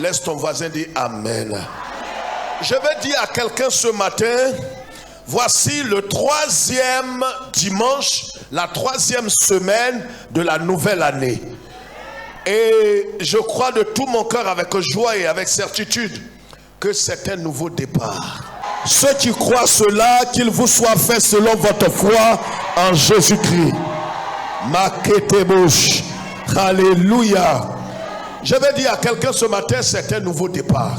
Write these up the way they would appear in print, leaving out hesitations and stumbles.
Laisse ton voisin dire Amen. Je vais dire à quelqu'un ce matin, voici le 3e dimanche, la 3e semaine de la nouvelle année. Et je crois de tout mon cœur avec joie et avec certitude que c'est un nouveau départ. Ceux qui croient cela, qu'il vous soit fait selon votre foi en Jésus-Christ. Maketebosh. Alléluia. Je vais dire à quelqu'un ce matin, c'est un nouveau départ.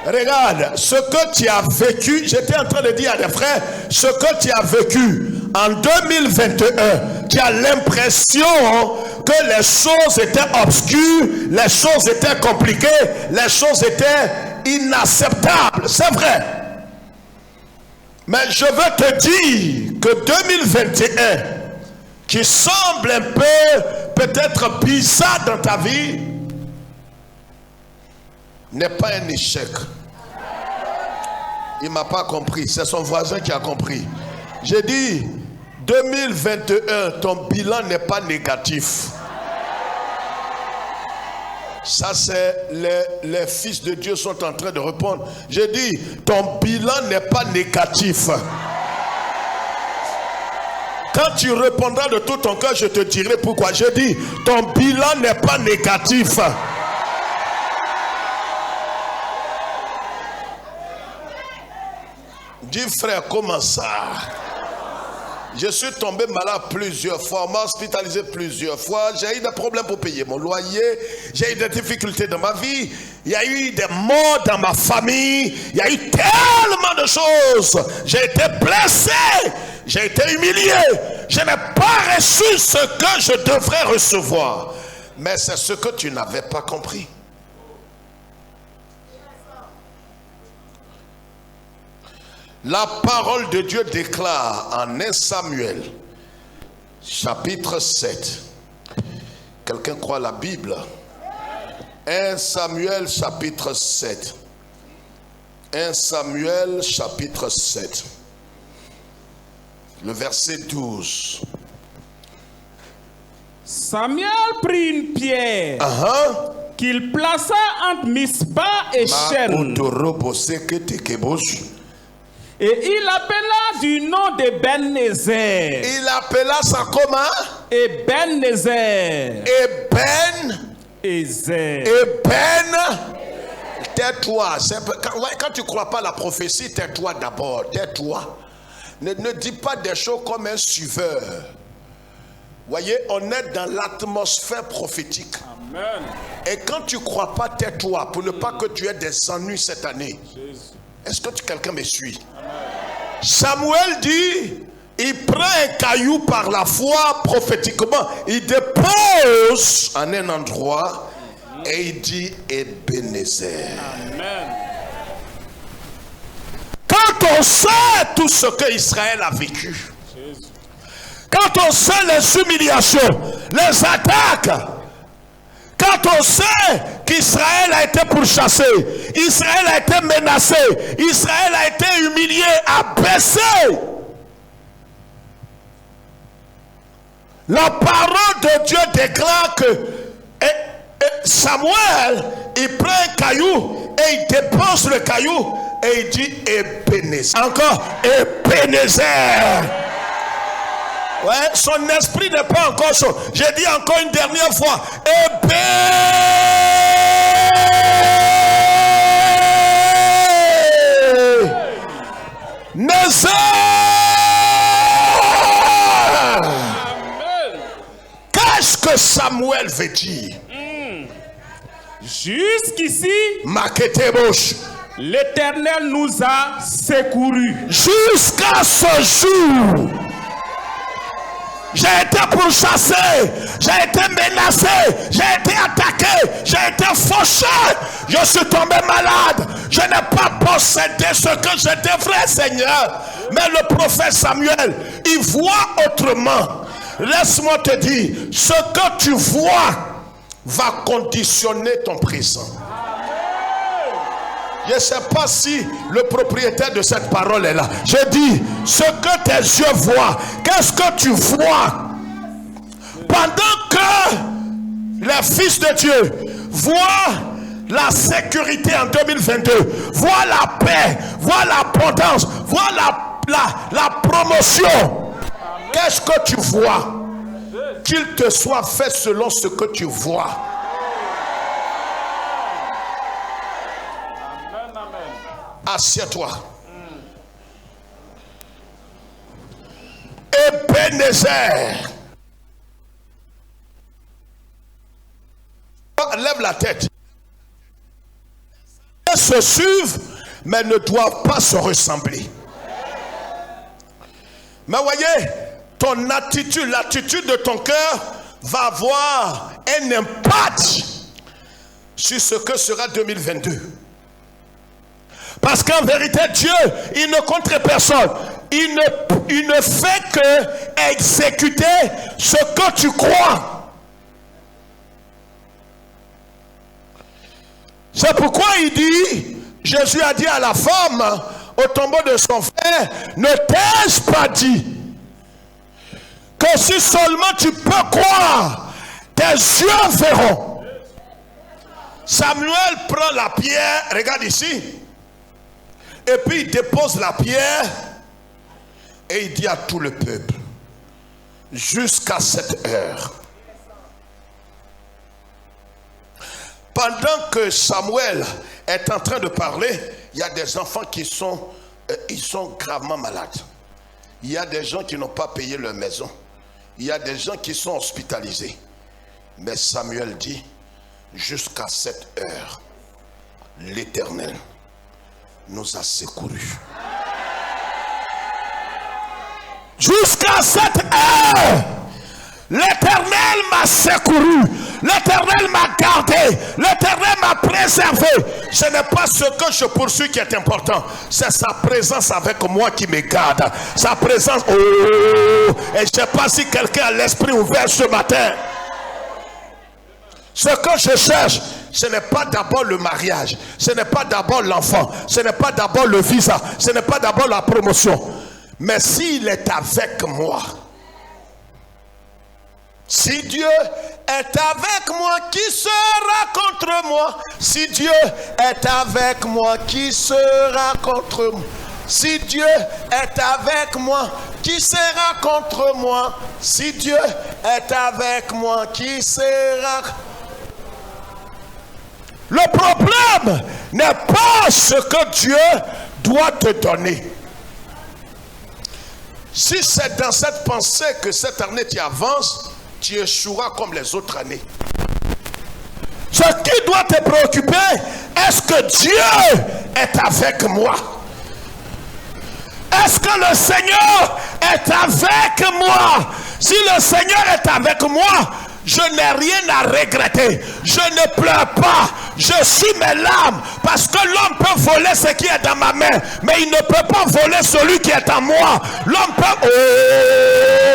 Regarde, ce que tu as vécu, j'étais en train de dire à des frères, ce que tu as vécu en 2021, tu as l'impression que les choses étaient obscures, les choses étaient compliquées, les choses étaient inacceptables. C'est vrai. Mais je veux te dire que 2021, qui semble un peu peut-être bizarre dans ta vie, n'est pas un échec. Il ne m'a pas compris, c'est son voisin qui a compris. J'ai dit 2021, ton bilan n'est pas négatif. Ça c'est les fils de Dieu sont en train de répondre. J'ai dit ton bilan n'est pas négatif. Quand tu répondras de tout ton cœur, je te dirai pourquoi. Je dis ton bilan n'est pas négatif. Dis frère, comment ça? Je suis tombé malade plusieurs fois, m'a hospitalisé plusieurs fois, j'ai eu des problèmes pour payer mon loyer, j'ai eu des difficultés dans ma vie, il y a eu des morts dans ma famille, il y a eu tellement de choses. J'ai été blessé, j'ai été humilié, je n'ai pas reçu ce que je devrais recevoir. Mais c'est ce que tu n'avais pas compris. La parole de Dieu déclare en 1 Samuel, chapitre 7. Quelqu'un croit la Bible? 1 Samuel, chapitre 7. 1 Samuel, chapitre 7. Le verset 12. Samuel prit une pierre qu'il plaça entre Mispa et Shen. Et il appela du nom de Ben-Nézer. Il appela ça comment? Et Ben-Nézer. Et Ben-Nézer. Et Ben. Tais-toi. Quand tu ne crois pas à la prophétie, tais-toi d'abord. Tais-toi. Ne dis pas des choses comme un suiveur. Voyez, on est dans l'atmosphère prophétique. Amen. Et quand tu ne crois pas, tais-toi pour ne pas que tu aies des ennuis cette année. Jésus. Est-ce que quelqu'un me suit? Amen. Samuel dit, il prend un caillou par la foi prophétiquement, il dépose en un endroit et il dit Ebenezer. Amen. Quand on sait tout ce que Israël a vécu, Jésus. quand on sait les humiliations, les attaques, quand on sait qu'Israël a été pourchassé, Israël a été menacé, Israël a été humilié, abaissé, la parole de Dieu déclare que Samuel, il prend un caillou et il dépose le caillou et il dit Ebenezer. Encore Ebenezer. Ouais, son esprit n'est pas encore chaud. J'ai dit encore une dernière fois. Ebenezer. Qu'est-ce que Samuel veut dire? Jusqu'ici, l'Éternel nous a secourus. Jusqu'à ce jour, j'ai été pourchassé, j'ai été menacé, j'ai été attaqué, j'ai été fauché, je suis tombé malade, je n'ai pas possédé ce que je devrais, Seigneur. Mais le prophète Samuel, il voit autrement. Laisse-moi te dire, ce que tu vois va conditionner ton présent. Je ne sais pas si le propriétaire de cette parole est là. Je dis, ce que tes yeux voient, qu'est-ce que tu vois? Pendant que les fils de Dieu voient la sécurité en 2022, vois la paix, vois l'abondance, vois la promotion. Qu'est-ce que tu vois? Qu'il te soit fait selon ce que tu vois. Assieds-toi. Ebenezer. Lève la tête. Ils se suivent, mais ne doivent pas se ressembler. Mais voyez, ton attitude, l'attitude de ton cœur va avoir un impact sur ce que sera 2022. Parce qu'en vérité, Dieu, il ne contre personne. Il ne fait que exécuter ce que tu crois. C'est pourquoi il dit, Jésus a dit à la femme au tombeau de son frère, ne t'ai-je pas dit que si seulement tu peux croire, tes yeux verront. Samuel prend la pierre, regarde ici, et puis il dépose la pierre et il dit à tout le peuple, jusqu'à cette heure. Pendant que Samuel est en train de parler, il y a des enfants qui sont gravement malades. Il y a des gens qui n'ont pas payé leur maison. Il y a des gens qui sont hospitalisés. Mais Samuel dit, jusqu'à cette heure, l'Éternel nous a secourus. Jusqu'à cette heure, l'Éternel m'a secouru, l'Éternel m'a gardé, l'Éternel m'a préservé. Ce n'est pas ce que je poursuis qui est important, c'est sa présence avec moi qui me garde. Sa présence, oh, et je ne sais pas si quelqu'un a l'esprit ouvert ce matin. Ce que je cherche, ce n'est pas d'abord le mariage, ce n'est pas d'abord l'enfant, ce n'est pas d'abord le visa, ce n'est pas d'abord la promotion. Mais s'il est avec moi, si Dieu est avec moi, qui sera contre moi? Si Dieu est avec moi, qui sera contre moi? Si Dieu est avec moi, qui sera contre moi? Si Dieu est avec moi, qui sera... Le problème n'est pas ce que Dieu doit te donner. Si c'est dans cette pensée que cette année tu avances, tu échoueras comme les autres années. Ce qui doit te préoccuper, est-ce que Dieu est avec moi? Est-ce que le Seigneur est avec moi? Si le Seigneur est avec moi, je n'ai rien à regretter. Je ne pleure pas. Je suis mes larmes. Parce que l'homme peut voler ce qui est dans ma main, mais il ne peut pas voler celui qui est en moi. L'homme peut...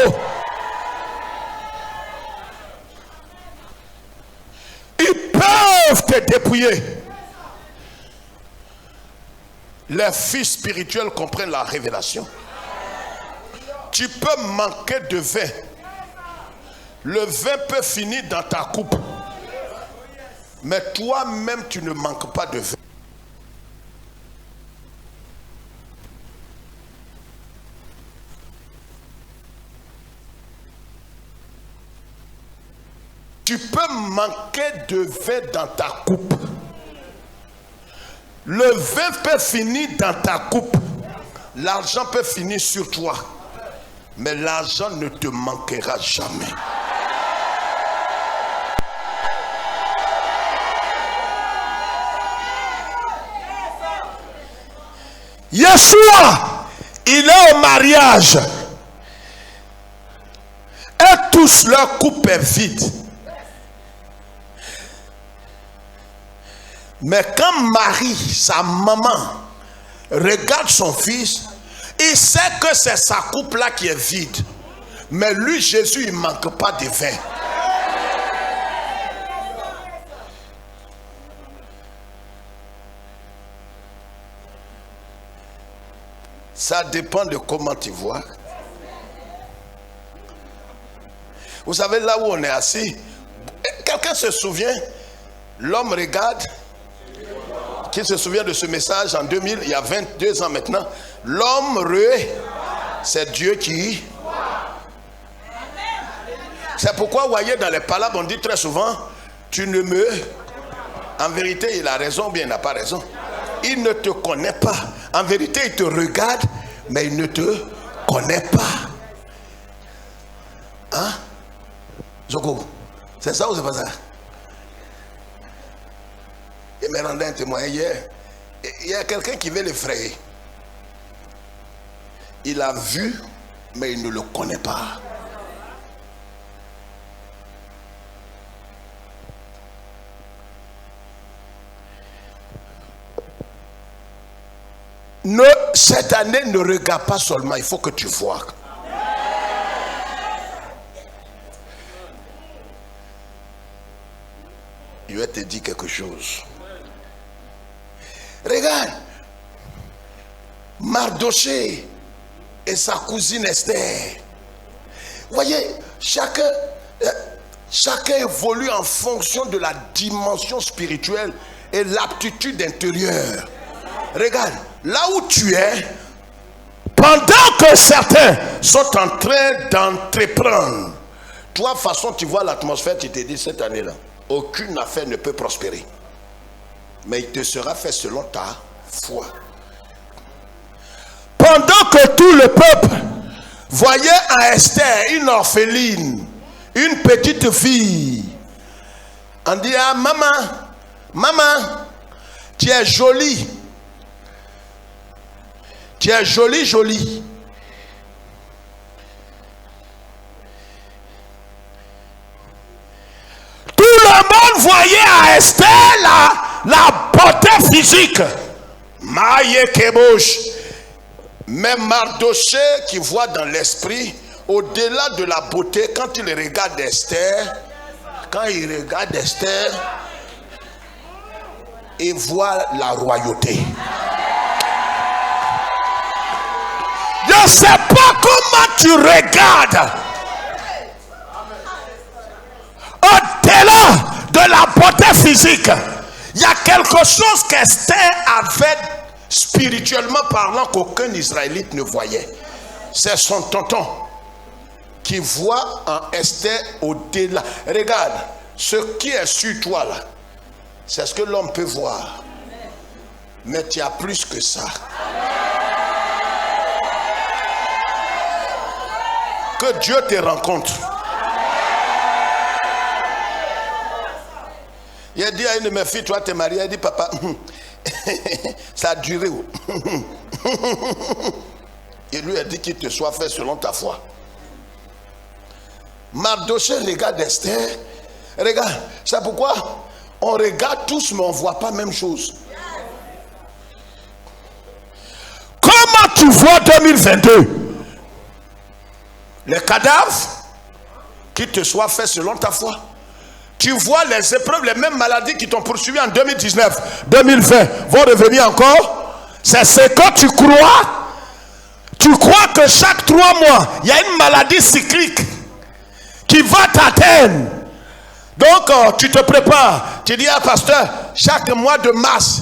Oh! Ils peuvent te dépouiller. Les fils spirituels comprennent la révélation. Tu peux manquer de vin. Le vin peut finir dans ta coupe. Mais toi-même, tu ne manques pas de vin. Tu peux manquer de vin dans ta coupe. Le vin peut finir dans ta coupe. L'argent peut finir sur toi. Mais l'argent ne te manquera jamais. Yeshua, il est au mariage. Et tous leur coupe est vide. Mais quand Marie, sa maman, regarde son fils, il sait que c'est sa coupe là qui est vide. Mais lui, Jésus, il ne manque pas de vin. Ça dépend de comment tu vois. Vous savez, là où on est assis, quelqu'un se souvient, l'homme regarde, Qui se souvient de ce message en 2000, il y a 22 ans maintenant? L'homme c'est Dieu qui. C'est pourquoi, vous voyez, dans les palabres, on dit très souvent, tu ne me... En vérité, il a raison ou bien il n'a pas raison. Il ne te connaît pas. En vérité, il te regarde, mais il ne te connaît pas. Hein? Zoko, c'est ça ou c'est pas ça? Il me rendait un témoin hier. Il y a quelqu'un qui veut l'effrayer. Il a vu, mais il ne le connaît pas. Cette année, ne regarde pas seulement, il faut que tu vois. Je vais te dire quelque chose. Regarde, Mardoché et sa cousine Esther. Vous voyez, chacun évolue en fonction de la dimension spirituelle et l'aptitude intérieure. Regarde, là où tu es, pendant que certains sont en train d'entreprendre, toi, de toute façon, tu vois l'atmosphère, tu te dis cette année-là, aucune affaire ne peut prospérer. Mais il te sera fait selon ta foi. Pendant que tout le peuple voyait à Esther une orpheline, une petite fille, on dit, ah maman, tu es jolie. Tu es jolie. Tout le monde voyait à Esther la beauté physique. Maïe Kebouche. Même Mardoché qui voit dans l'esprit, au-delà de la beauté, quand il regarde Esther, il voit la royauté. Je ne sais pas comment tu regardes. Au-delà de la beauté physique, il y a quelque chose qu'Esther avait spirituellement parlant qu'aucun Israélite ne voyait. C'est son tonton qui voit en Esther au-delà. Regarde, ce qui est sur toi là, c'est ce que l'homme peut voir. Mais tu as plus que ça. Que Dieu te rencontre. Il a dit à une de mes filles, toi t'es mariée, elle dit papa, ça a duré. Il lui a dit qu'il te soit fait selon ta foi. Mardoché regarde Esther. Regarde, c'est pourquoi on regarde tous mais on ne voit pas la même chose. Comment tu vois 2022? Les cadavres qui te soient faits selon ta foi. Tu vois les épreuves, les mêmes maladies qui t'ont poursuivi en 2019, 2020 vont revenir encore. C'est ce que tu crois. Tu crois que chaque 3 mois, il y a une maladie cyclique qui va t'atteindre. Donc tu te prépares. Tu dis à pasteur, chaque mois de mars,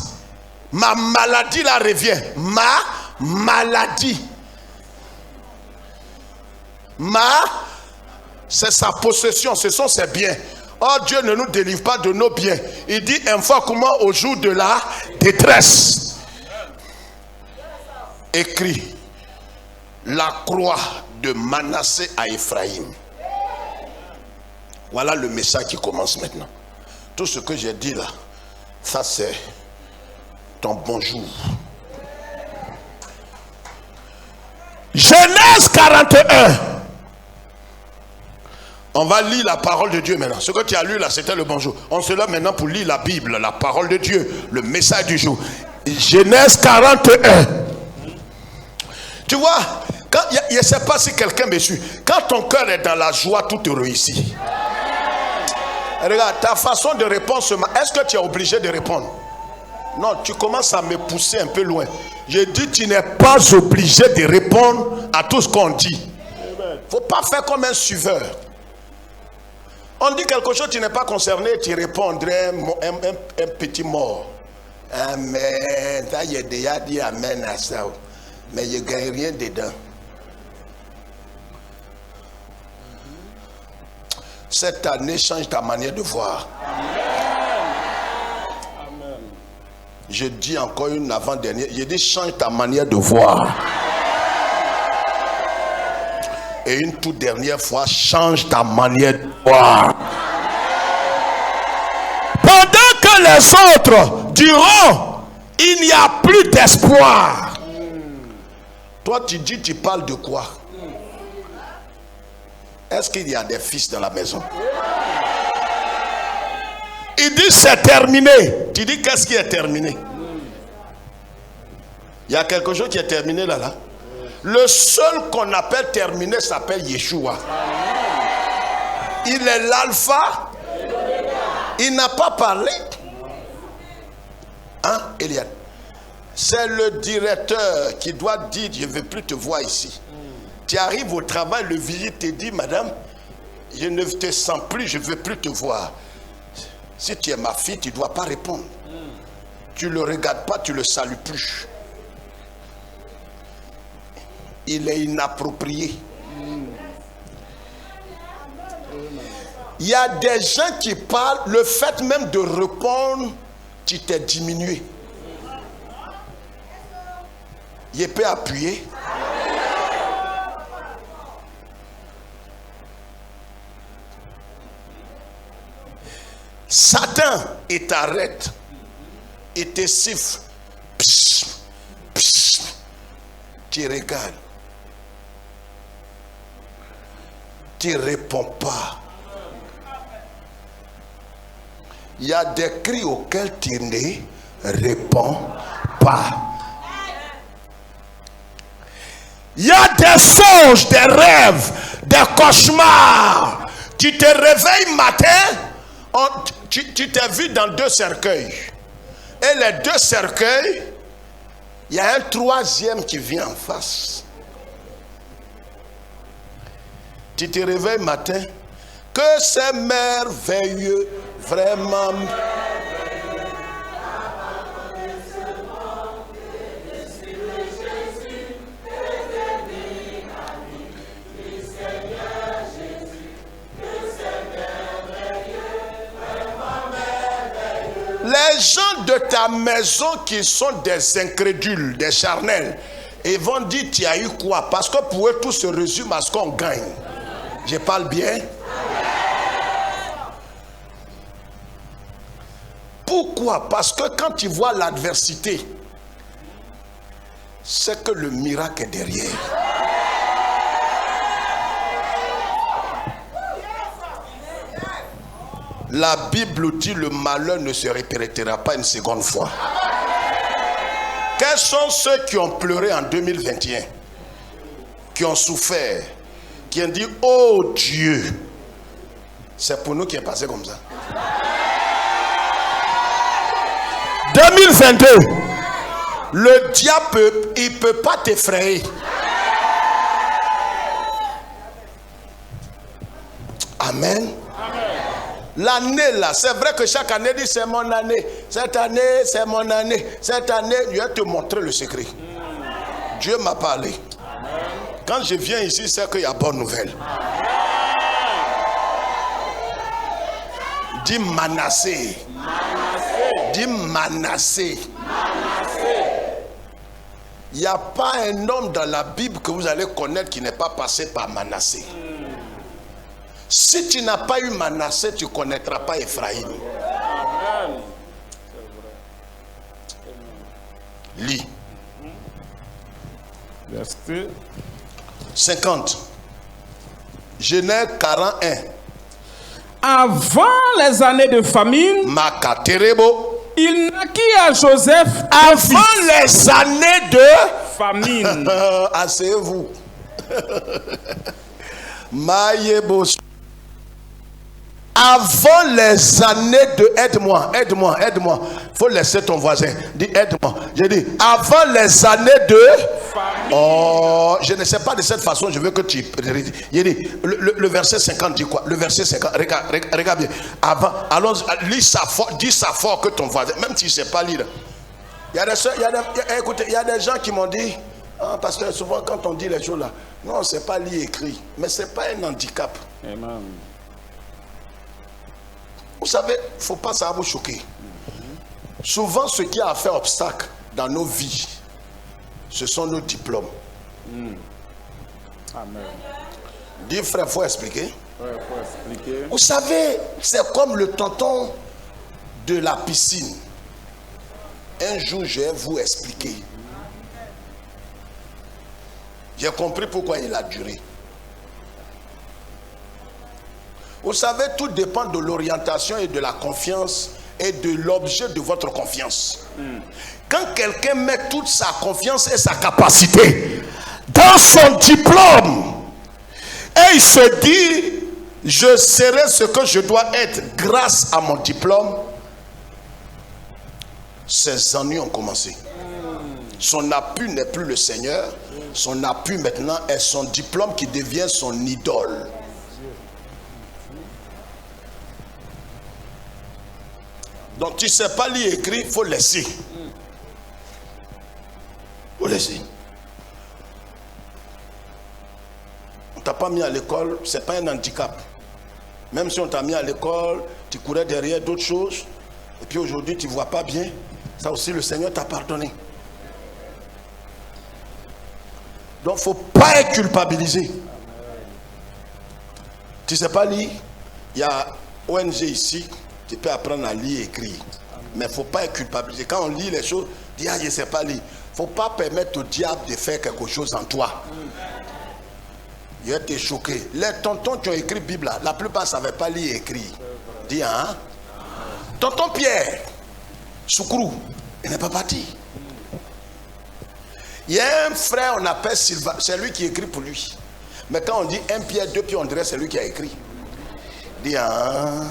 ma maladie là revient. Ma maladie. C'est sa possession, ce sont ses biens. Oh, Dieu ne nous délivre pas de nos biens. Il dit un fois comment au jour de la détresse. Écrit la croix de Manassé à Ephraïm. Voilà le message qui commence maintenant. Tout ce que j'ai dit là, ça c'est ton bonjour. Genèse 41. On va lire la parole de Dieu maintenant. Ce que tu as lu là, c'était le bonjour. On se lève maintenant pour lire la Bible, la parole de Dieu, le message du jour. Genèse 41. Tu vois, quand, je ne sais pas si quelqu'un me suit. Quand ton cœur est dans la joie, tout te réussit. Regarde, ta façon de répondre, est-ce que tu es obligé de répondre? Non, tu commences à me pousser un peu loin. Je dis, tu n'es pas obligé de répondre à tout ce qu'on dit. Il ne faut pas faire comme un suiveur. On dit quelque chose, tu n'es pas concerné, tu répondrais un petit mort. Amen. Ça, j'ai déjà dit amen à ça. Mais je ne gagne rien dedans. Cette année, change ta manière de voir. Amen. Je dis encore une avant-dernière. Je dis change ta manière de voir. Et une toute dernière fois, change ta manière de voir. Pendant que les autres diront, il n'y a plus d'espoir. Toi, tu dis, tu parles de quoi? Est-ce qu'il y a des fils dans la maison? Il dit c'est terminé. Tu dis qu'est-ce qui est terminé? Il y a quelque chose qui est terminé là. Le seul qu'on appelle terminé s'appelle Yeshua. Il est l'alpha. Il n'a pas parlé. Hein, Eliane? C'est le directeur qui doit dire je ne veux plus te voir ici. Tu arrives au travail, le vigile te dit madame, je ne te sens plus, je ne veux plus te voir. Si tu es ma fille, tu ne dois pas répondre. Tu ne le regardes pas, tu ne le salues plus. Il est inapproprié. Il y a des gens qui parlent, le fait même de répondre, tu t'es diminué. Il peut appuyer. Satan, il t'arrête. Il te siffle. Psh, psh. Tu regardes. Tu ne réponds pas. Il y a des cris auxquels tu ne réponds pas. Il y a des songes, des rêves, des cauchemars. Tu te réveilles matin, tu t'es vu dans 2 cercueils. Et les 2 cercueils, il y a un 3e qui vient en face. Tu te réveilles matin, que c'est merveilleux, vraiment. Les gens de ta maison qui sont des incrédules, des charnels, ils vont dire tu as eu quoi? Parce que pour eux tout se résume à ce qu'on gagne. Je parle bien? Pourquoi? Parce que quand tu vois l'adversité, c'est que le miracle est derrière. La Bible dit le malheur ne se répétera pas une seconde fois. Quels sont ceux qui ont pleuré en 2021, qui ont souffert, qui ont dit oh Dieu? C'est pour nous qui est passé comme ça. 2022, le diable il ne peut pas t'effrayer. Amen. L'année là, c'est vrai que chaque année dit c'est mon année. Cette année, c'est mon année. Cette année, je vais te montrer le secret. Dieu m'a parlé. Quand je viens ici, c'est qu'il y a bonne nouvelle. Dis Manassé. Dis Manassé. Il n'y a pas un homme dans la Bible que vous allez connaître qui n'est pas passé par Manassé. Si tu n'as pas eu Manassé, tu ne connaîtras pas Ephraïm. Amen. Lis. Verset 50. Genèse 41. Avant les années de famine, Makaterebo. il naquit à Joseph Avant les années de famine. asseyez-vous. Maïebo. Avant les années de... Aide-moi. Faut laisser ton voisin. Dis aide-moi. J'ai dit avant les années de... Oh, je ne sais pas de cette façon, je veux que tu... J'ai dit, le verset 50 dit quoi? Le verset 50, regarde bien. Avant, allons, lis ça fort, dis ça fort que ton voisin, même si tu ne sais pas lire, Écoutez, il y a des gens qui m'ont dit, parce que souvent quand on dit les choses là, non, c'est pas lu écrit, mais c'est pas un handicap. Amen. Vous savez, il ne faut pas ça vous choquer. Souvent, ce qui a fait obstacle dans nos vies, ce sont nos diplômes. Amen. Dis frère, il faut expliquer. Ouais, faut expliquer. Vous savez, c'est comme le tonton de la piscine. Un jour, je vais vous expliquer. J'ai compris pourquoi il a duré. Vous savez, tout dépend de l'orientation et de la confiance et de l'objet de votre confiance. Quand quelqu'un met toute sa confiance et sa capacité dans son diplôme et il se dit, je serai ce que je dois être grâce à mon diplôme, ses ennuis ont commencé. Son appui n'est plus le Seigneur, son appui maintenant est son diplôme qui devient son idole. Donc tu ne sais pas lire écrit, il faut laisser. Il faut laisser. On ne t'a pas mis à l'école, ce n'est pas un handicap. Même si on t'a mis à l'école, tu courais derrière d'autres choses, et puis aujourd'hui tu ne vois pas bien, ça aussi le Seigneur t'a pardonné. Donc il ne faut pas être culpabilisé. Tu ne sais pas lire, il y a ONG ici, tu peux apprendre à lire et écrire. Mais il ne faut pas être culpabilisé. Quand on lit les choses, dis je ne sais pas lire. Il ne faut pas permettre au diable de faire quelque chose en toi. Il a été choqué. Les tontons qui ont écrit la Bible, la plupart ne savaient pas lire et écrire. Dis hein? Tonton Pierre, Soukourou, il n'est pas parti. Il y a un frère, on appelle Sylvain, c'est lui qui écrit pour lui. Mais quand on dit 1 Pierre, 2 Pierre, on dirait c'est lui qui a écrit. Dis hein?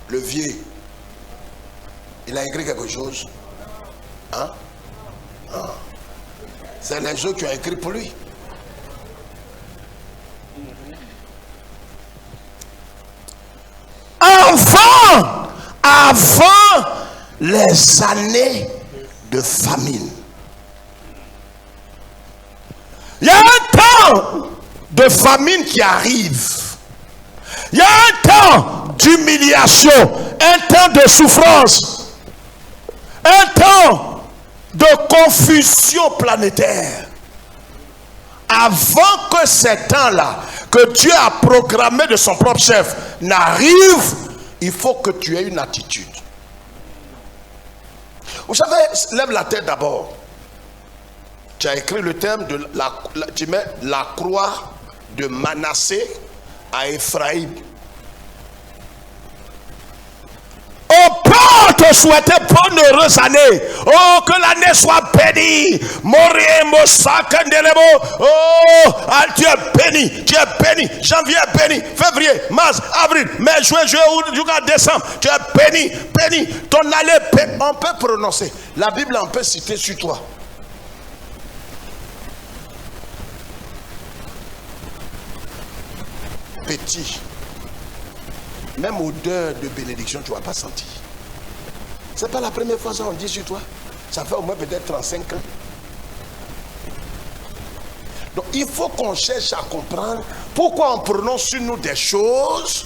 Le vieux, il a écrit quelque chose. Hein? Ah. C'est les gens qui ont écrit pour lui. Avant les années de famine, il y a un temps de famine qui arrive. Il y a un temps d'humiliation, un temps de souffrance, un temps de confusion planétaire. Avant que ces temps-là, que Dieu a programmé de son propre chef, n'arrive, il faut que tu aies une attitude. Vous savez, lève la tête d'abord. Tu as écrit le thème de tu mets la croix de Manassé à Ephraïm. On peut te souhaiter bonne heureuse année. Oh, que l'année soit bénie. Oh, tu es béni. Tu es béni. Janvier est béni. Février, mars, avril, mai, juin, juillet, août, jusqu'à décembre. Tu es béni, béni. Ton année, on peut prononcer. La Bible, on peut citer sur toi. Petit. Même odeur de bénédiction, tu ne vas pas sentir. Ce n'est pas la première fois que on dit sur toi. Ça fait au moins peut-être 35 ans. Donc il faut qu'on cherche à comprendre pourquoi on prononce sur nous des choses.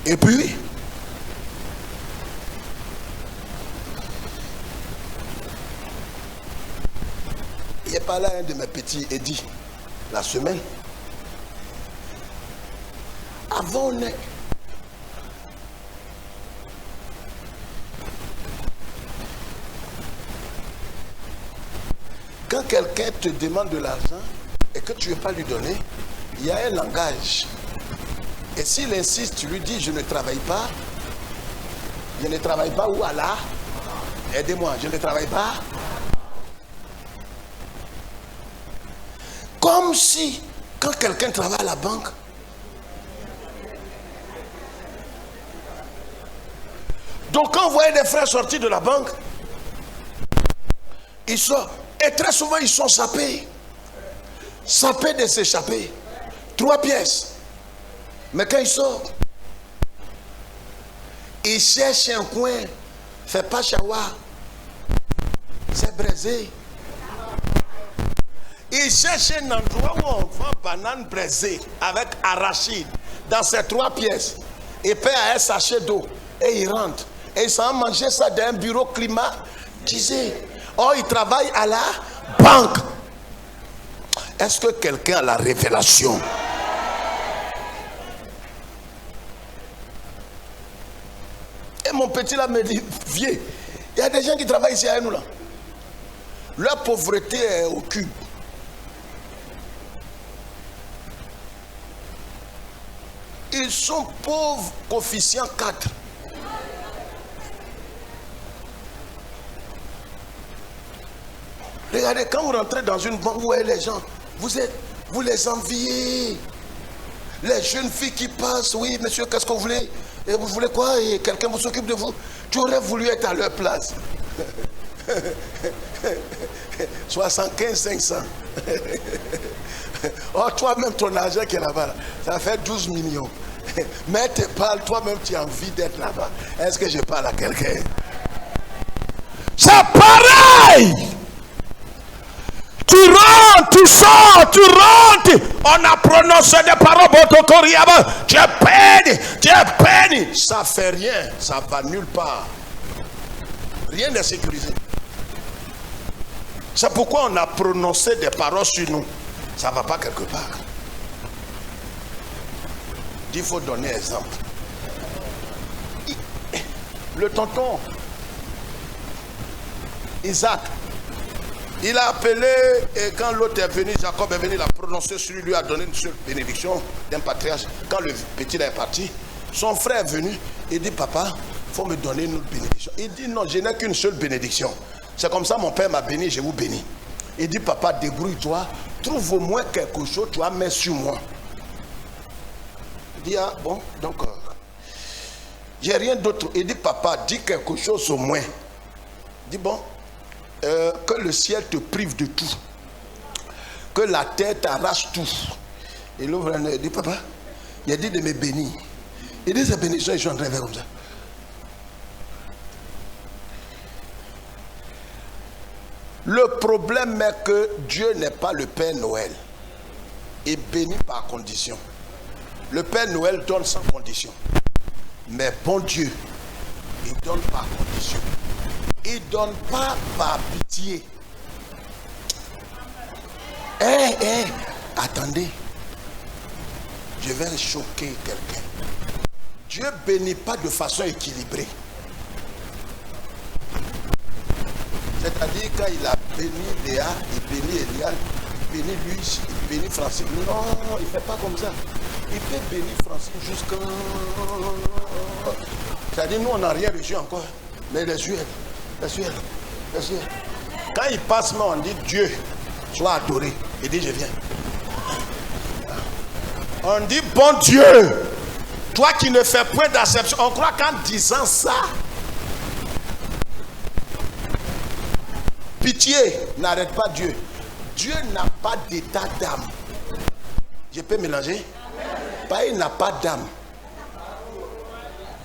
Et puis, il n'est pas là un de mes petits Eddie, la semaine. Avant, on est. Quand quelqu'un te demande de l'argent et que tu ne veux pas lui donner, il y a un langage. Et s'il insiste, tu lui dis, je ne travaille pas. Je ne travaille pas où Allah? Aidez-moi, je ne travaille pas. Comme si, quand quelqu'un travaille à la banque, donc quand vous voyez des frères sortis de la banque, ils sortent. Et très souvent ils sont sapés. Sapés de s'échapper. 3 pièces. Mais quand il sort, il cherche un coin, fait pas chawa, c'est braisé. Il cherche un endroit où on vend banane braisée avec arachide dans ces 3 pièces. Il paie à un sachet d'eau et il rentre. Et il s'en manger ça d'un bureau climatisé. Oh, il travaille à la banque. Est-ce que quelqu'un a la révélation? Et mon petit là me dit, vieux, il y a des gens qui travaillent ici avec nous là. Leur pauvreté est au cube. Ils sont pauvres coefficient 4. Regardez, quand vous rentrez dans une banque où les gens, vous les enviez. Les jeunes filles qui passent, oui monsieur, qu'est-ce que vous voulez? Et vous voulez quoi? Et quelqu'un vous s'occupe de vous. Tu aurais voulu être à leur place. 75 500. Oh, toi-même, ton argent qui est là-bas, ça fait 12 millions. Mais tu parles, toi-même, tu as envie d'être là-bas. Est-ce que je parle à quelqu'un? C'est pareil. Tu rentres, tu sors, tu rentres. On a prononcé des paroles. Tu es peine. Ça fait rien, ça va nulle part. Rien n'est sécurisé. C'est pourquoi on a prononcé des paroles sur nous. Ça ne va pas quelque part. Il faut donner exemple. Le tonton Isaac, il a appelé, et quand l'autre est venu, Jacob est venu, il a prononcé sur lui, lui a donné une seule bénédiction d'un patriarche. Quand le petit est parti, son frère est venu, il dit, papa, il faut me donner une autre bénédiction. Il dit, non, je n'ai qu'une seule bénédiction. C'est comme ça, mon père m'a béni, je vous bénis. Il dit, papa, débrouille-toi, trouve au moins quelque chose, tu vas mettre sur moi. Il dit, ah bon, donc, j'ai rien d'autre. Il dit, papa, dis quelque chose au moins. Il dit, bon, que le ciel te prive de tout, que la terre t'arrache tout. Et l'autre, il dit, papa, il a dit de me bénir. Il dit, ces bénédictions, ils sont en train de faire comme ça. Le problème est que Dieu n'est pas le Père Noël. Il bénit par condition. Le Père Noël donne sans condition. Mais bon Dieu, il donne par condition. Il ne donne pas par pitié. Attendez. Je vais choquer quelqu'un. Dieu ne bénit pas de façon équilibrée. C'est-à-dire quand il a béni Léa, il bénit Eliane, il bénit lui, il bénit Francine. Non, il ne fait pas comme ça. Il peut bénir Francine jusqu'à... C'est-à-dire nous on n'a rien reçu encore. Mais les yeux. Quand il passe, on dit Dieu, sois adoré. Il dit je viens. On dit bon Dieu, toi qui ne fais point d'acception. On croit qu'en disant ça, pitié n'arrête pas Dieu. Dieu n'a pas d'état d'âme. Je peux mélanger? Pas il n'a pas d'âme.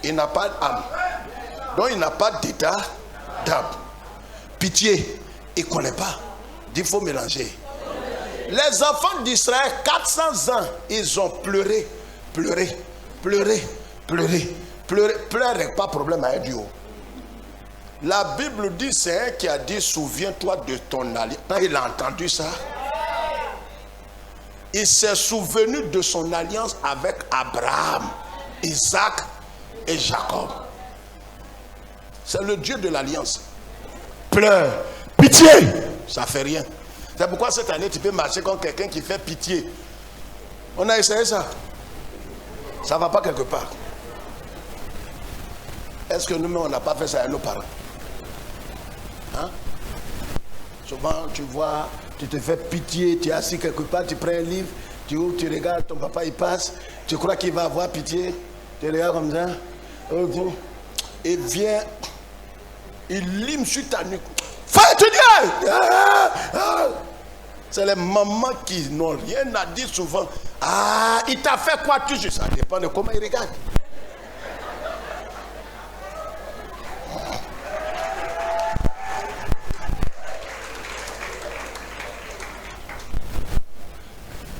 Il n'a pas d'âme. Donc il n'a pas d'état d'âme. Pitié, il ne connaît pas. Il faut mélanger. Les enfants d'Israël, 400 ans, ils ont pleuré. Pleurez, pas problème avec Dieu. La Bible dit, c'est un qui a dit, souviens-toi de ton alliance. Quand il a entendu ça, il s'est souvenu de son alliance avec Abraham, Isaac et Jacob. C'est le Dieu de l'alliance. Pleure, pitié, ça fait rien. C'est pourquoi cette année tu peux marcher comme quelqu'un qui fait pitié. On a essayé ça. Ça ne va pas quelque part. Est-ce que nous-mêmes on n'a pas fait ça à nos parents? Hein? Souvent tu vois, tu te fais pitié, tu es assis quelque part, tu prends un livre, tu ouvres, tu regardes, ton papa il passe, tu crois qu'il va avoir pitié, tu regardes comme ça, il vient, il lime sur ta nuque. Fais étudier! C'est les mamans qui n'ont rien à dire souvent. Ah, il t'a fait quoi tu dis? Ça dépend de comment il regarde.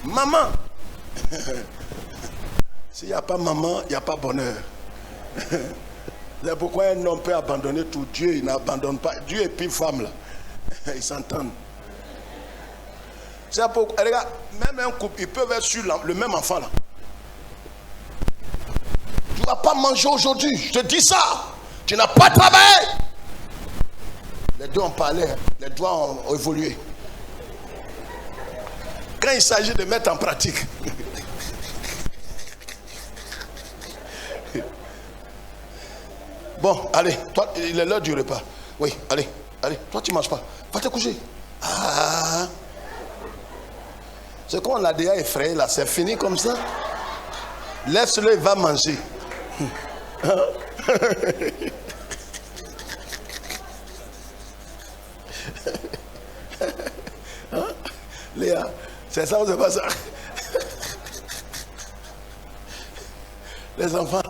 Maman. S'il n'y a pas maman, il n'y a pas bonheur. C'est pourquoi un homme peut abandonner tout. Dieu, il n'abandonne pas. Dieu et puis femme là. Ils s'entendent. C'est pourquoi, regarde, même un couple, ils peuvent être sur le même enfant là. Tu ne vas pas manger aujourd'hui, je te dis ça. Tu n'as pas travaillé. Les deux ont parlé, les doigts ont évolué. Quand il s'agit de mettre en pratique. Bon, allez, toi, il est l'heure du repas. Oui, allez, toi tu ne manges pas. Va te coucher. Ah. Ce qu'on l'a déjà effrayé là, c'est fini comme ça. Laisse-le, il va manger. Léa, c'est ça ou c'est pas ça? Les enfants,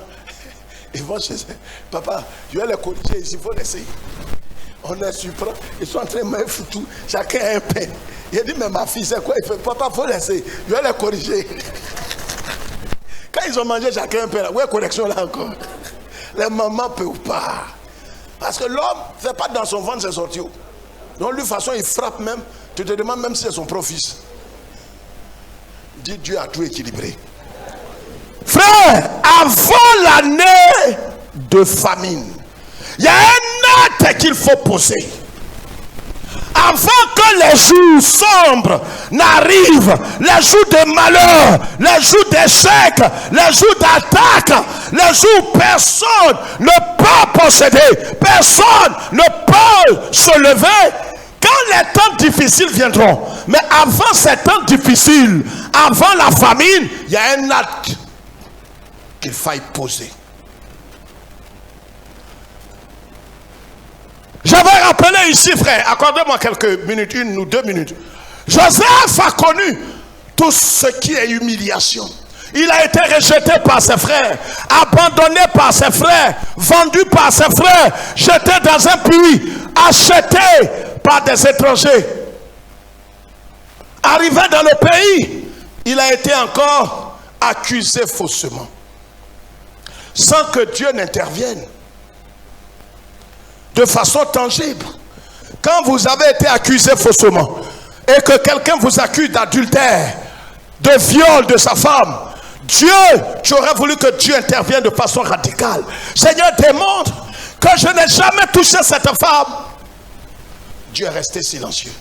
ils vont chez eux. Papa, je vais les corriger ici, il faut laisser. On est surpris, ils sont en train de me foutre, chacun a un pain. Il dit, mais ma fille, c'est quoi? Il fait, papa, il faut laisser, je vais les corriger. Quand ils ont mangé chacun un pain, où est la correction là encore? Les mamans ne peuvent pas. Parce que l'homme ne fait pas dans son ventre, c'est sorti. Donc, de toute façon, il frappe même. Tu te demandes même si c'est son propre-fils. Dis, Dieu a tout équilibré. Frère, avant l'année de famine, il y a un acte qu'il faut poser. Avant que les jours sombres n'arrivent, les jours de malheur, les jours d'échec, les jours d'attaque, les jours où personne ne peut posséder, personne ne peut se lever. Quand les temps difficiles viendront, mais avant ces temps difficiles, avant la famine, il y a un acte qu'il faille poser. Je vais rappeler ici, frère, accordez-moi quelques minutes, 1 ou 2 minutes. Joseph a connu tout ce qui est humiliation. Il a été rejeté par ses frères, abandonné par ses frères, vendu par ses frères, jeté dans un puits, acheté par des étrangers. Arrivé dans le pays, il a été encore accusé faussement, sans que Dieu n'intervienne de façon tangible. Quand vous avez été accusé faussement et que quelqu'un vous accuse d'adultère, de viol de sa femme, Dieu, tu aurais voulu que Dieu intervienne de façon radicale. Seigneur, démontre que je n'ai jamais touché cette femme. Dieu est resté silencieux.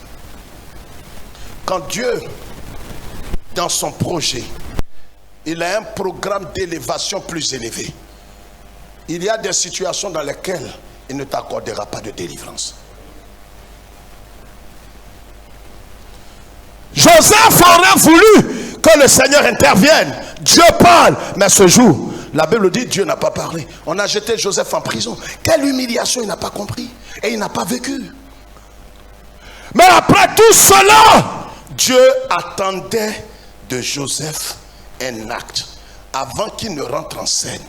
Quand Dieu, dans son projet, il a un programme d'élévation plus élevé, il y a des situations dans lesquelles il ne t'accordera pas de délivrance. Joseph aurait voulu que le Seigneur intervienne. Dieu parle, mais ce jour, la Bible dit, Dieu n'a pas parlé. On a jeté Joseph en prison. Quelle humiliation, il n'a pas compris. Et il n'a pas vécu. Mais après tout cela, Dieu attendait de Joseph un acte avant qu'il ne rentre en scène.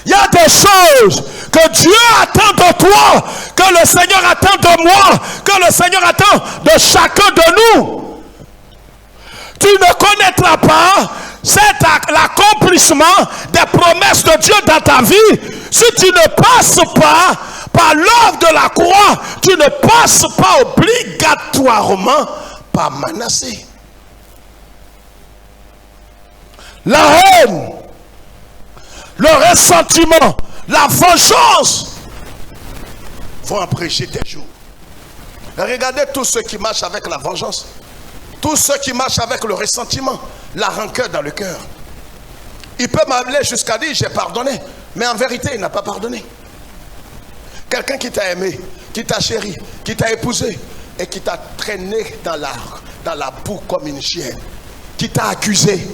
Il y a des choses que Dieu attend de toi, que le Seigneur attend de moi, que le Seigneur attend de chacun de nous. Tu ne connaîtras pas l'accomplissement des promesses de Dieu dans ta vie si tu ne passes pas par l'œuvre de la croix. Tu ne passes pas obligatoirement par Manassé. La haine, le ressentiment, la vengeance vont empêcher tes jours. Regardez tous ceux qui marchent avec la vengeance, tous ceux qui marchent avec le ressentiment, la rancœur dans le cœur. Il peut m'amener jusqu'à dire j'ai pardonné, mais en vérité il n'a pas pardonné. Quelqu'un qui t'a aimé, qui t'a chéri, qui t'a épousé et qui t'a traîné dans la boue comme une chienne, qui t'a accusé.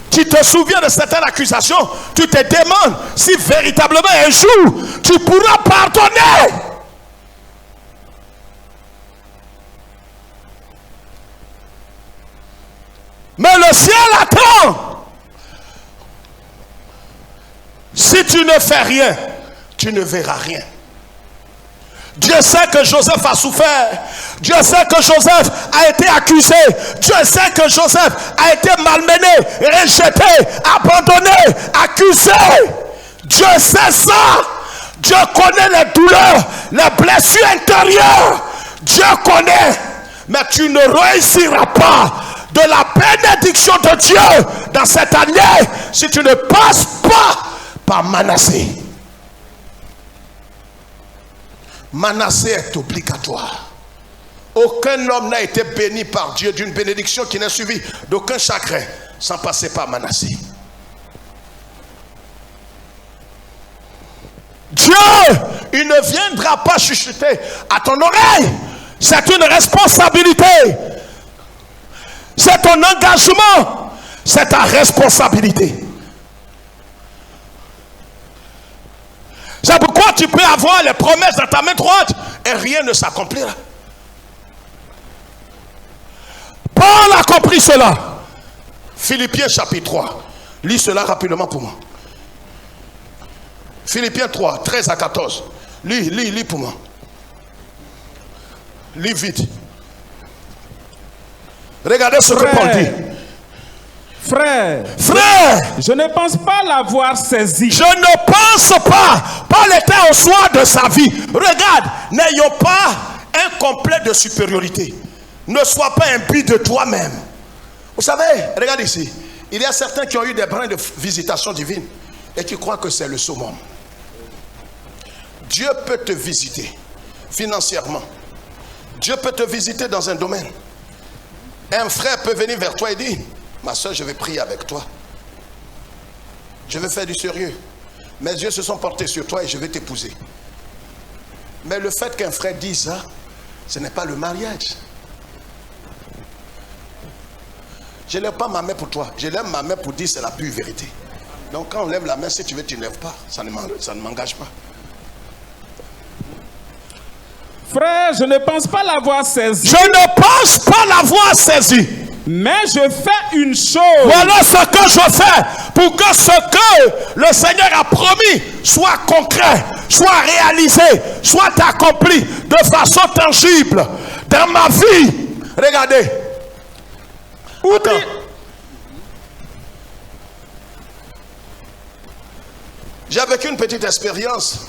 Tu te souviens de certaines accusations, tu te demandes si véritablement un jour tu pourras pardonner. Le ciel attend. Si tu ne fais rien, tu ne verras rien. Dieu sait que Joseph a souffert. Dieu sait que Joseph a été accusé. Dieu sait que Joseph a été malmené, rejeté, abandonné, accusé. Dieu sait ça. Dieu connaît les douleurs, les blessures intérieures. Dieu connaît. Mais tu ne réussiras pas de la bénédiction de Dieu dans cette année si tu ne passes pas par Manassé. Manassé est obligatoire. Aucun homme n'a été béni par Dieu d'une bénédiction qui n'est suivie d'aucun chagrin sans passer par Manassé. Dieu, il ne viendra pas chuchoter à ton oreille. C'est une responsabilité. C'est ton engagement. C'est ta responsabilité. C'est pourquoi tu peux avoir les promesses dans ta main droite et rien ne s'accomplira. Paul a compris cela. Philippiens chapitre 3. Lis cela rapidement pour moi. Philippiens 3, 13 à 14. Lis pour moi. Lis vite. Regardez ce que Paul dit. Frère, je ne pense pas l'avoir saisi. Je ne pense pas. Paul était au soir de sa vie. Regarde, n'ayons pas un complexe de supériorité. Ne sois pas imbu de toi-même. Vous savez, regarde ici. Il y a certains qui ont eu des brins de visitation divine et qui croient que c'est le summum. Dieu peut te visiter financièrement. Dieu peut te visiter dans un domaine. Un frère peut venir vers toi et dire: ma soeur, je vais prier avec toi. Je vais faire du sérieux. Mes yeux se sont portés sur toi et je vais t'épouser. Mais le fait qu'un frère dise ça, ce n'est pas le mariage. Je ne lève pas ma main pour toi. Je lève ma main pour dire c'est la pure vérité. Donc quand on lève la main, si tu veux, tu ne lèves pas. Ça ne m'engage pas. Frère, je ne pense pas l'avoir saisi. Je ne pense pas l'avoir saisi. Mais je fais une chose. Voilà ce que je fais pour que ce que le Seigneur a promis soit concret, soit réalisé, soit accompli de façon tangible dans ma vie. Regardez. J'ai vécu une petite expérience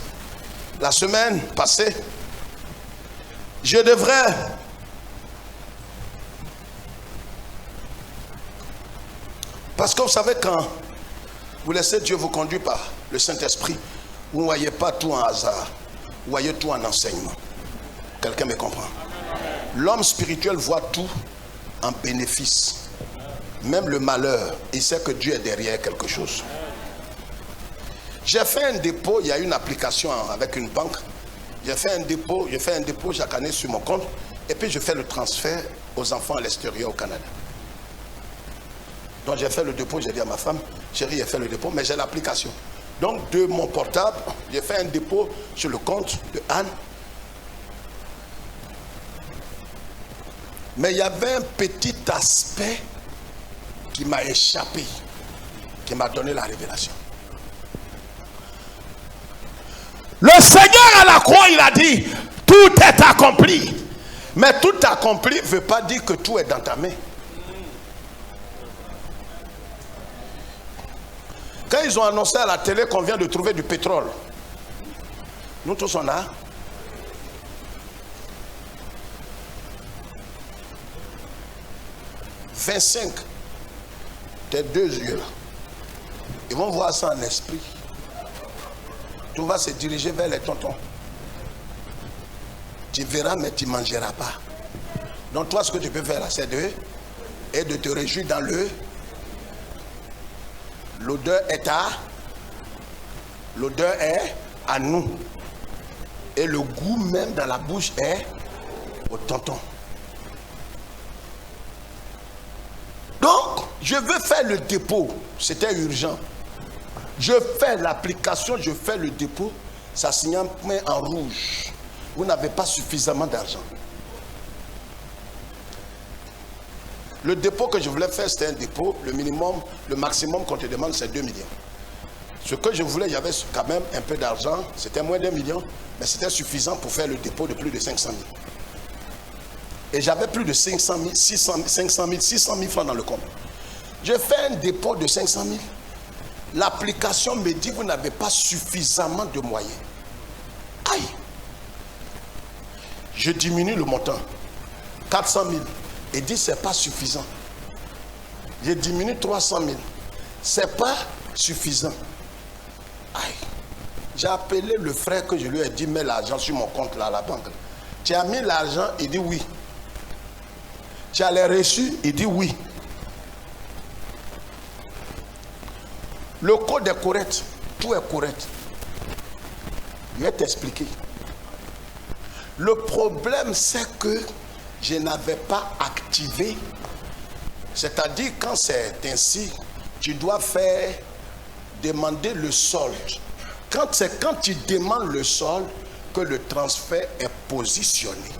la semaine passée. Je devrais parce que vous savez, quand vous laissez Dieu vous conduire par le Saint-Esprit, vous ne voyez pas tout en hasard, vous voyez tout en enseignement. Quelqu'un me comprend? L'homme spirituel voit tout en bénéfice. Même le malheur, il sait que Dieu est derrière quelque chose. J'ai fait un dépôt, il y a une application avec une banque. J'ai fait un dépôt chaque année sur mon compte. Et puis je fais le transfert aux enfants à l'extérieur au Canada. Donc j'ai fait le dépôt, j'ai dit à ma femme: chérie, j'ai fait le dépôt, mais j'ai l'application. Donc de mon portable, j'ai fait un dépôt sur le compte de Anne. Mais il y avait un petit aspect qui m'a échappé, qui m'a donné la révélation. Le Seigneur à la croix, il a dit: tout est accompli. Mais tout accompli ne veut pas dire que tout est dans ta main. Quand ils ont annoncé à la télé qu'on vient de trouver du pétrole, nous tous on a. « 25 tes deux yeux là, ils vont voir ça en esprit. Tout va se diriger vers les tontons. Tu verras, mais tu ne mangeras pas. Donc toi, ce que tu peux faire là, c'est de te réjouir dans le... L'odeur est à nous. Et le goût même dans la bouche est au tonton. Donc, je veux faire le dépôt. C'était urgent. Je fais l'application, je fais le dépôt. Ça signale en rouge. Vous n'avez pas suffisamment d'argent. Le dépôt que je voulais faire, c'était un dépôt. Le minimum, le maximum qu'on te demande, c'est 2 millions. Ce que je voulais, il y avait quand même un peu d'argent. C'était moins d'1 million, mais c'était suffisant pour faire le dépôt de plus de 500 000. Et j'avais plus de 500 000 francs dans le compte. J'ai fait un dépôt de 500 000. L'application me dit, vous n'avez pas suffisamment de moyens. Aïe! Je diminue le montant. 400 000. Et dit, c'est pas suffisant. Je diminue 300 000. C'est pas suffisant. Aïe. J'ai appelé le frère que je lui ai dit, mets l'argent sur mon compte là à la banque. Tu as mis l'argent? Il dit oui. Tu as les reçus? Il dit oui. Le code est correct. Tout est correct. Je vais t'expliquer. Le problème, c'est que je n'avais pas activé. C'est-à-dire, quand c'est ainsi, tu dois demander le solde. C'est quand tu demandes le solde que le transfert est positionné.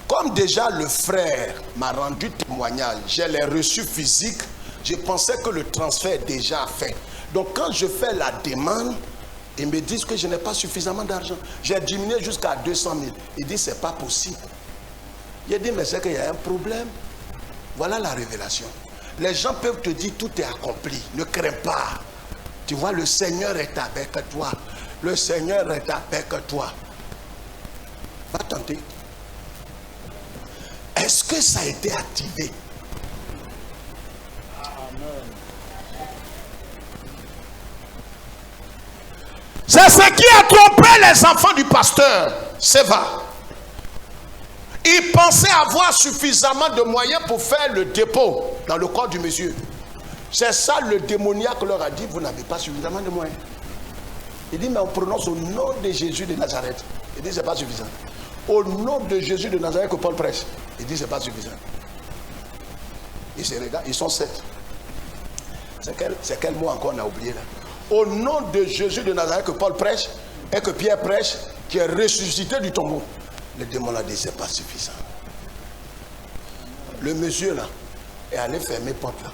Comme déjà le frère m'a rendu témoignage, j'ai les reçus physiques, je pensais que le transfert est déjà fait. Donc quand je fais la demande, ils me disent que je n'ai pas suffisamment d'argent. J'ai diminué jusqu'à 200 000. Ils disent c'est pas possible. J'ai dit mais c'est qu'il y a un problème. Voilà la révélation. Les gens peuvent te dire tout est accompli. Ne crains pas. Tu vois, le Seigneur est avec toi. Le Seigneur est avec toi. Va tenter. Est-ce que ça a été activé? C'est ce qui a trompé les enfants du pasteur Seva. Ils pensaient avoir suffisamment de moyens pour faire le dépôt dans le corps du monsieur. C'est ça le démoniaque leur a dit, vous n'avez pas suffisamment de moyens. Il dit mais on prononce au nom de Jésus de Nazareth. Il dit c'est pas suffisant. Au nom de Jésus de Nazareth que Paul prêche. Il dit c'est pas suffisant. Ils se regardent, ils sont 7. C'est quel mot encore on a oublié là? Au nom de Jésus de Nazareth que Paul prêche et que Pierre prêche, qui est ressuscité du tombeau. Le démon a dit c'est pas suffisant. Le monsieur là est allé fermer porte là.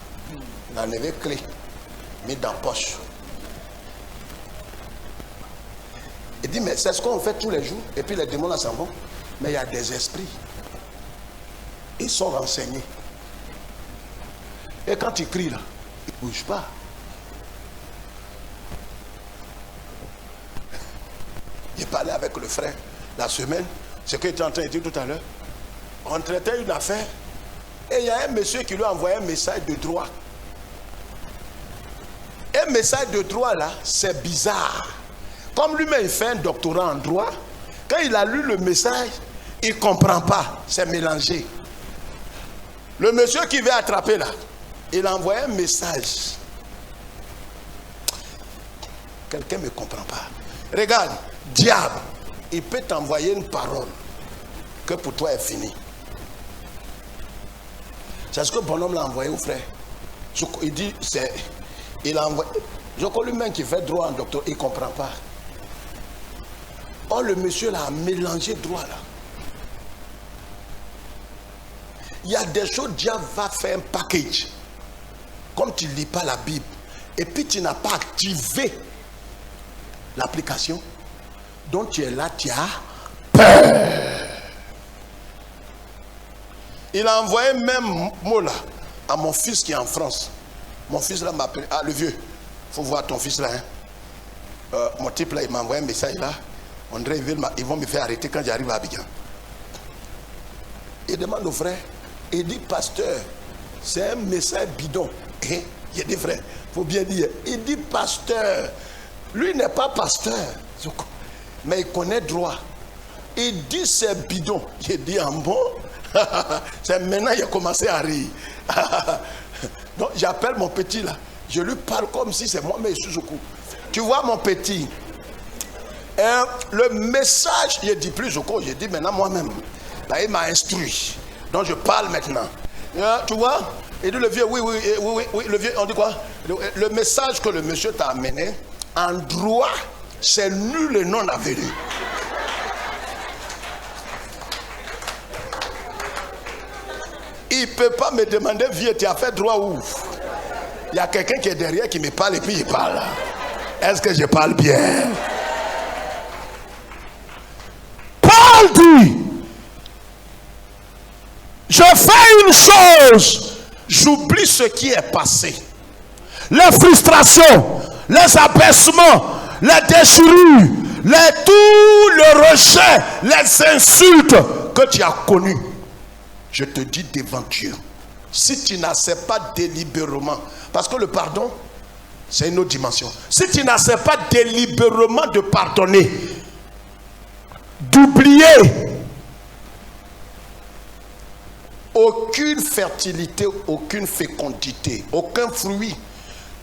Il en avait clé, mis dans la poche. Il dit mais c'est ce qu'on fait tous les jours. Et puis les démons là s'en vont. Mais il y a des esprits. Ils sont renseignés. Et quand ils crient là, ils ne bougent pas. J'ai parlé avec le frère la semaine. Ce que tu es en train de dire tout à l'heure. On traitait une affaire. Et il y a un monsieur qui lui a envoyé un message de droit. Un message de droit là, c'est bizarre. Comme lui-même il fait un doctorat en droit, quand il a lu le message, il ne comprend pas. C'est mélangé. Le monsieur qui veut attraper là, il a envoyé un message. Quelqu'un ne me comprend pas. Regarde, diable, il peut t'envoyer une parole que pour toi est finie. C'est ce que le bonhomme l'a envoyé au frère. Il dit, il a envoyé. Je connais lui-même qui fait droit en docteur, il ne comprend pas. Or, le monsieur là a mélangé droit là. Il y a des choses, Dieu va faire un package. Comme tu ne lis pas la Bible, et puis tu n'as pas activé l'application, donc tu es là, tu as peur. Il a envoyé même mot là à mon fils qui est en France. Mon fils là m'a appelé, ah le vieux, il faut voir ton fils là. Hein. Mon type là, il m'a envoyé un message là. André, ils vont me faire arrêter quand j'arrive à Abidjan. Il demande au frère, il dit pasteur, c'est un message bidon. Et il dit frère, il faut bien dire, il dit pasteur, lui n'est pas pasteur, mais il connaît droit. Il dit c'est bidon. Il dit en bon, c'est maintenant il a commencé à rire. Donc j'appelle mon petit là, je lui parle comme si c'est moi, mais Suzuku. Tu vois mon petit. Et le message, il dit plus au cours, j'ai dit maintenant moi-même. Là, il m'a instruit. Donc je parle maintenant. Tu vois? Il dit le vieux, oui, le vieux, on dit quoi? Le message que le monsieur t'a amené, en droit, c'est nul et non avenu. Il ne peut pas me demander, vieux, tu as fait droit où? Il y a quelqu'un qui est derrière qui me parle et puis il parle. Est-ce que je parle bien? Paul dit, je fais une chose, j'oublie ce qui est passé. Les frustrations, les abaissements, les déchirures, tout le rejet, les insultes que tu as connues. Je te dis devant Dieu, si tu n'acceptes pas délibérément, parce que le pardon, c'est une autre dimension. Si tu n'acceptes pas délibérément de pardonner, d'oublier, aucune fertilité, aucune fécondité, aucun fruit,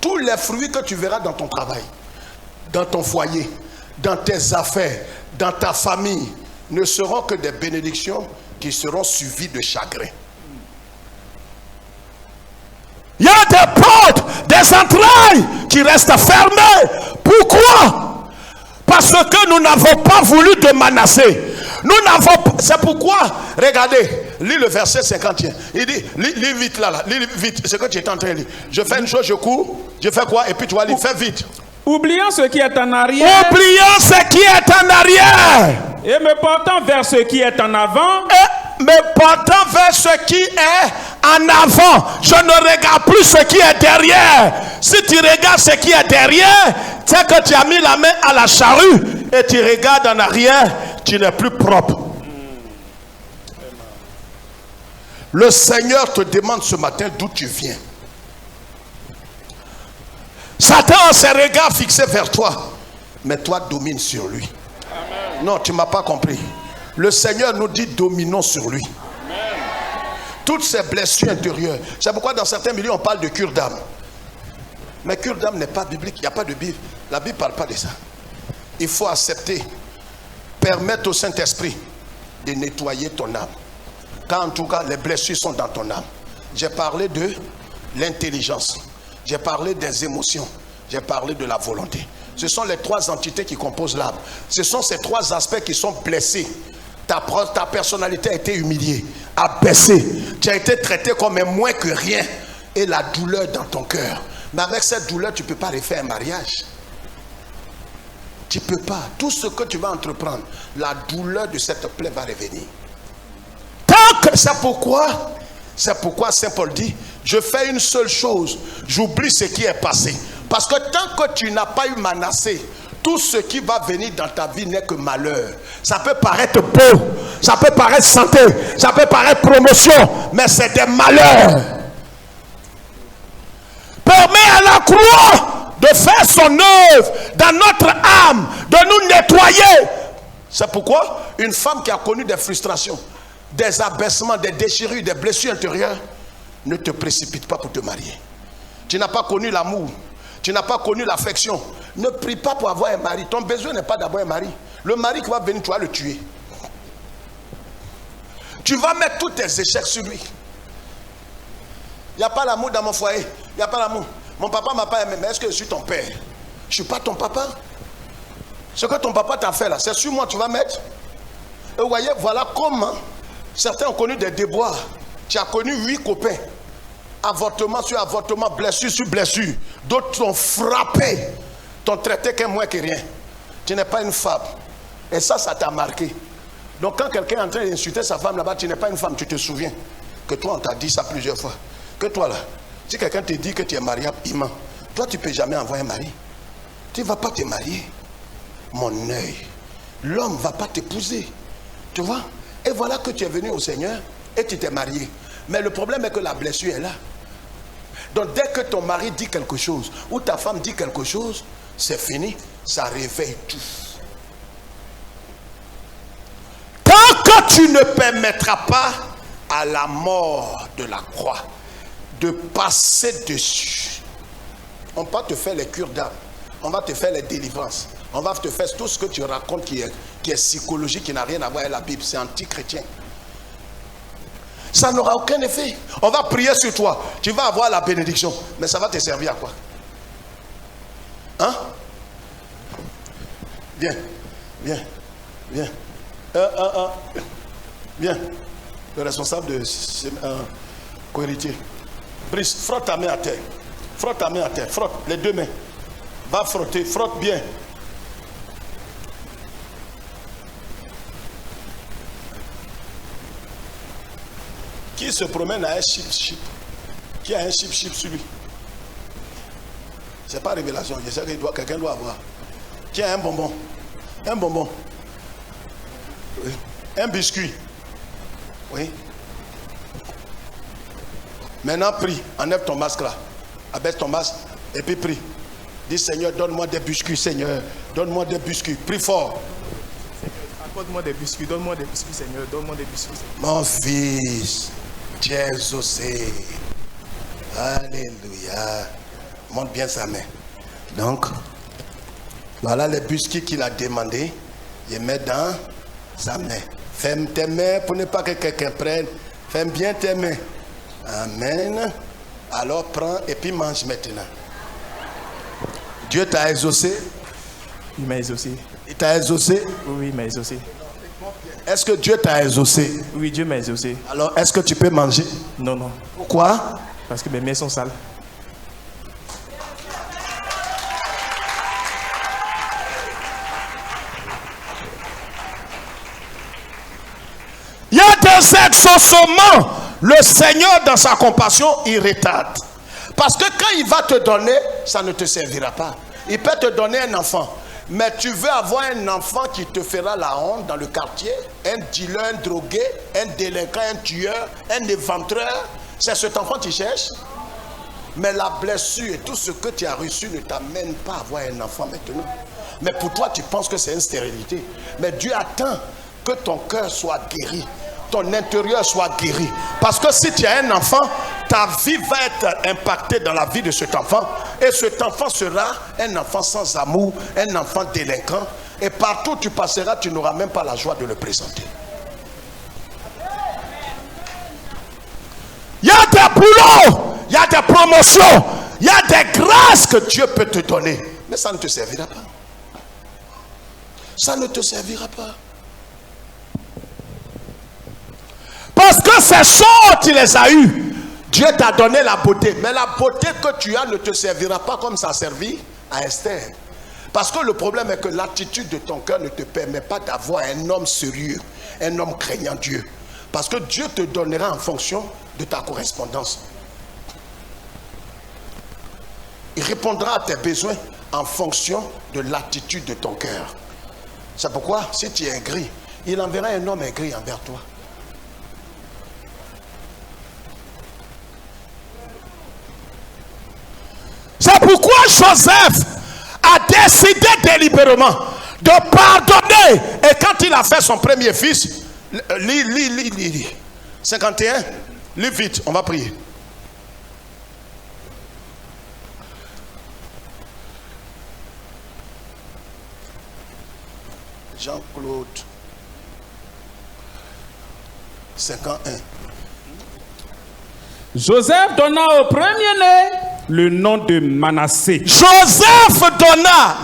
tous les fruits que tu verras dans ton travail, dans ton foyer, dans tes affaires, dans ta famille, ne seront que des bénédictions qui seront suivies de chagrin. Il y a des portes, des entrailles qui restent fermées. Pourquoi? Parce que nous n'avons pas voulu de Manassé. Nous n'avons pas. C'est pourquoi, regardez, lis le verset 51. Il dit, lis vite là, lis vite. C'est ce que tu es en train de lire. Je fais une chose, je cours, je fais quoi? Et puis tu vas lire, fais vite. Oubliant ce qui est en arrière. Oubliant ce qui est en arrière. Et me portant vers ce qui est en avant. Et me portant vers ce qui est en avant. Je ne regarde plus ce qui est derrière. Si tu regardes ce qui est derrière, c'est que tu as mis la main à la charrue et tu regardes en arrière, tu n'es plus propre. Le Seigneur te demande ce matin d'où tu viens. Satan a ses regards fixés vers toi, mais toi domine sur lui. Amen. Non, tu ne m'as pas compris. Le Seigneur nous dit dominons sur lui. Amen. Toutes ces blessures intérieures. C'est pourquoi dans certains milieux on parle de cure d'âme. Mais cure d'âme n'est pas biblique, il n'y a pas de Bible. La Bible ne parle pas de ça. Il faut accepter, permettre au Saint-Esprit de nettoyer ton âme. Quand en tout cas les blessures sont dans ton âme. J'ai parlé de l'intelligence. J'ai parlé des émotions, j'ai parlé de la volonté. Ce sont les trois entités qui composent l'âme. Ce sont ces trois aspects qui sont blessés. Ta personnalité a été humiliée, abaissée. Tu as été traité comme un moins que rien. Et la douleur dans ton cœur. Mais avec cette douleur, tu ne peux pas refaire un mariage. Tu ne peux pas. Tout ce que tu vas entreprendre, la douleur de cette plaie va revenir. C'est pourquoi Saint Paul dit, je fais une seule chose, j'oublie ce qui est passé. Parce que tant que tu n'as pas eu Manassé, tout ce qui va venir dans ta vie n'est que malheur. Ça peut paraître beau, ça peut paraître santé, ça peut paraître promotion, mais c'est des malheurs. Permets à la croix de faire son œuvre dans notre âme, de nous nettoyer. C'est pourquoi une femme qui a connu des frustrations, des abaissements, des déchirures, des blessures intérieures, ne te précipite pas pour te marier. Tu n'as pas connu l'amour, tu n'as pas connu l'affection. Ne prie pas pour avoir un mari. Ton besoin n'est pas d'avoir un mari. Le mari qui va venir, tu vas le tuer. Tu vas mettre tous tes échecs sur lui. Il n'y a pas l'amour dans mon foyer. Il n'y a pas l'amour. Mon papa ne m'a pas aimé, mais est-ce que je suis ton père? Je ne suis pas ton papa. Ce que ton papa t'a fait là, c'est sur moi tu vas mettre. Et vous voyez, voilà comment certains ont connu des déboires. Tu as connu 8 copains. Avortement sur avortement, blessure sur blessure. D'autres t'ont frappé. T'ont traité qu'un moins que rien. Tu n'es pas une femme. Et ça t'a marqué. Donc quand quelqu'un est en train d'insulter sa femme là-bas, tu n'es pas une femme, tu te souviens que toi on t'a dit ça plusieurs fois. Que toi là, si quelqu'un te dit que tu es mariable, il ment. Toi tu ne peux jamais envoyer un mari. Tu ne vas pas te marier. Mon œil. L'homme ne va pas t'épouser. Tu vois? Et voilà que tu es venu au Seigneur et tu t'es marié. Mais le problème est que la blessure est là. Donc dès que ton mari dit quelque chose ou ta femme dit quelque chose, c'est fini. Ça réveille tout. Tant que tu ne permettras pas à la mort de la croix de passer dessus, on va te faire les cures d'âme. On va te faire les délivrances. On va te faire tout ce que tu racontes qui est psychologique, qui n'a rien à voir avec la Bible. C'est anti-chrétien. Ça n'aura aucun effet. On va prier sur toi. Tu vas avoir la bénédiction. Mais ça va te servir à quoi? Hein? Viens. Viens. Viens. Viens. Le responsable de Co-héritier. Brice, frotte ta main à terre. Frotte ta main à terre. Frotte les deux mains. Va frotter. Frotte bien. Qui se promène à un chip? Qui a un chip sur lui? C'est pas révélation. Je sais que quelqu'un doit avoir. Qui a un bonbon? Un bonbon. Oui. Un biscuit. Oui. Maintenant, prie. Enlève ton masque là. Abaisse ton masque et puis prie. Dis Seigneur, donne-moi des biscuits, Seigneur. Donne-moi des biscuits. Prie fort. Accorde-moi des biscuits. Donne-moi des biscuits, Seigneur. Donne-moi des biscuits, Seigneur. Mon fils, tu es exaucé. Alléluia. Montre bien sa main. Donc, voilà les biscuits qu'il a demandé. Il met dans sa main. Ferme tes mains pour ne pas que quelqu'un prenne. Ferme bien tes mains. Amen. Alors prends et puis mange maintenant. Dieu t'a exaucé. Il m'a exaucé. Il t'a exaucé. Oui, il m'a exaucé. Est-ce que Dieu t'a exaucé? Oui, Dieu m'a exaucé. Alors, est-ce que tu peux manger? Non, non. Pourquoi? Parce que mes mains sont sales. Il y a des exaucements. Le Seigneur, dans sa compassion, il retarde. Parce que quand il va te donner, ça ne te servira pas. Il peut te donner un enfant. Mais tu veux avoir un enfant qui te fera la honte dans le quartier. Un dealer, un drogué, un délinquant, un tueur, un éventreur. C'est cet enfant que tu cherches. Mais la blessure et tout ce que tu as reçu ne t'amène pas à avoir un enfant maintenant. Mais pour toi, tu penses que c'est une stérilité. Mais Dieu attend que ton cœur soit guéri. Ton intérieur soit guéri. Parce que si tu as un enfant, ta vie va être impactée dans la vie de cet enfant. Et cet enfant sera un enfant sans amour, un enfant délinquant. Et partout où tu passeras, tu n'auras même pas la joie de le présenter. Il y a des boulots, il y a des promotions, il y a des grâces que Dieu peut te donner. Mais ça ne te servira pas. Ça ne te servira pas. Parce que ces choses, tu les as eues. Dieu t'a donné la beauté. Mais la beauté que tu as ne te servira pas comme ça a servi à Esther. Parce que le problème est que l'attitude de ton cœur ne te permet pas d'avoir un homme sérieux, un homme craignant Dieu. Parce que Dieu te donnera en fonction de ta correspondance. Il répondra à tes besoins en fonction de l'attitude de ton cœur. C'est pourquoi, si tu es aigri, il enverra un homme aigri envers toi. C'est pourquoi Joseph a décidé délibérément de pardonner. Et quand il a fait son premier fils, lis 51, lis vite, on va prier. Jean-Claude 51. Joseph donna au premier-né le nom de Manassé. Joseph donna,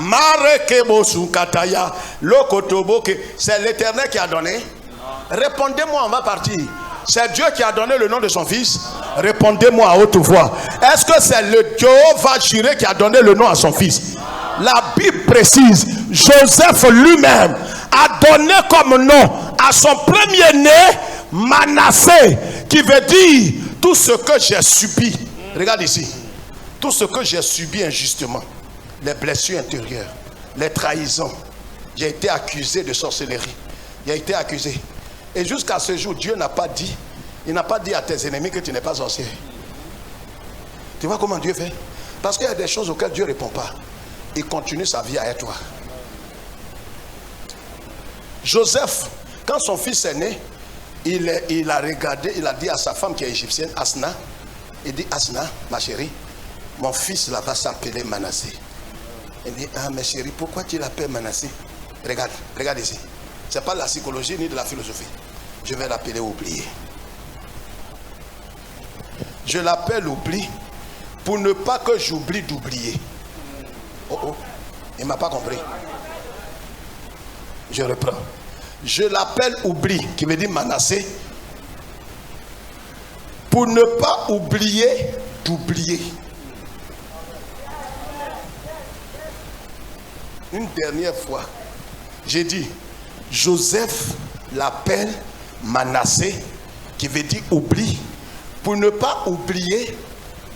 c'est l'Éternel qui a donné. Répondez-moi, on va partir. C'est Dieu qui a donné le nom de son fils. Répondez-moi à haute voix. Est-ce que c'est le Jéhovah Jireh qui a donné le nom à son fils? La Bible précise, Joseph lui-même a donné comme nom à son premier-né Manassé, qui veut dire tout ce que j'ai subi. Regarde ici. Tout ce que j'ai subi injustement, les blessures intérieures, les trahisons. J'ai été accusé de sorcellerie. J'ai été accusé. Et jusqu'à ce jour, Dieu n'a pas dit, il n'a pas dit à tes ennemis que tu n'es pas sorcier. Tu vois comment Dieu fait? Parce qu'il y a des choses auxquelles Dieu ne répond pas. Il continue sa vie avec toi. Joseph, quand son fils est né, il a regardé, il a dit à sa femme qui est égyptienne, Asna, il dit, Asna, ma chérie, mon fils là va s'appeler Manassé. Il dit, ah ma chérie, pourquoi tu l'appelles Manassé? Regarde ici. Ce n'est pas de la psychologie ni de la philosophie. Je vais l'appeler oublié. Je l'appelle oubli pour ne pas que j'oublie d'oublier. Oh oh, il ne m'a pas compris. Je reprends. Je l'appelle oubli, qui veut dire Manassé, pour ne pas oublier d'oublier. Une dernière fois, j'ai dit, Joseph l'appelle Manassé, qui veut dire oublie, pour ne pas oublier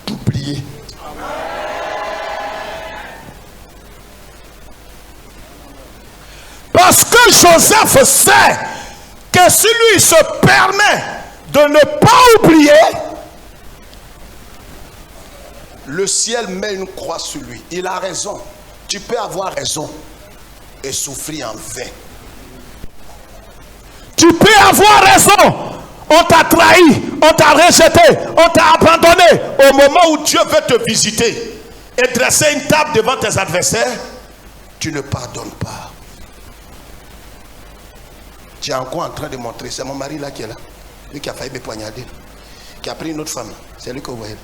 d'oublier. Parce que Joseph sait que si lui se permet de ne pas oublier, le ciel met une croix sur lui. Il a raison. Tu peux avoir raison et souffrir en vain. Tu peux avoir raison. On t'a trahi, on t'a rejeté, on t'a abandonné. Au moment où Dieu veut te visiter et dresser une table devant tes adversaires, tu ne pardonnes pas. Tu es encore en train de montrer. C'est mon mari là qui est là. Lui qui a failli me poignarder. Qui a pris une autre femme. C'est lui que vous voyez.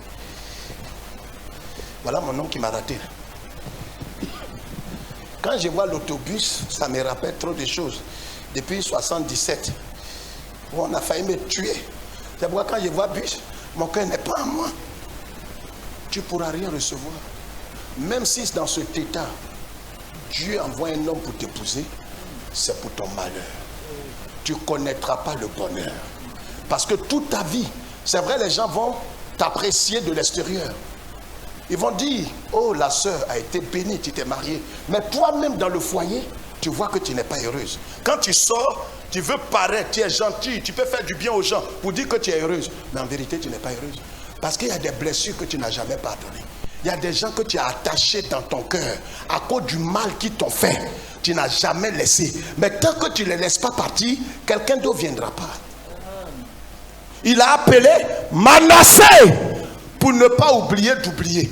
Voilà mon homme qui m'a raté. Quand je vois l'autobus, ça me rappelle trop de choses. Depuis 77, où on a failli me tuer. C'est pourquoi quand je vois bus, mon cœur n'est pas à moi. Tu ne pourras rien recevoir. Même si dans cet état, Dieu envoie un homme pour t'épouser, c'est pour ton malheur. Tu ne connaîtras pas le bonheur. Parce que toute ta vie, c'est vrai, les gens vont t'apprécier de l'extérieur. Ils vont dire, oh, la sœur a été bénie, tu t'es mariée. Mais toi-même dans le foyer, tu vois que tu n'es pas heureuse. Quand tu sors, tu veux paraître, tu es gentil, tu peux faire du bien aux gens pour dire que tu es heureuse. Mais en vérité, tu n'es pas heureuse. Parce qu'il y a des blessures que tu n'as jamais pardonnées. Il y a des gens que tu as attachés dans ton cœur à cause du mal qu'ils t'ont fait. Tu n'as jamais laissé. Mais tant que tu ne les laisses pas partir, quelqu'un d'autre ne viendra pas. Il a appelé Manassé pour ne pas oublier d'oublier.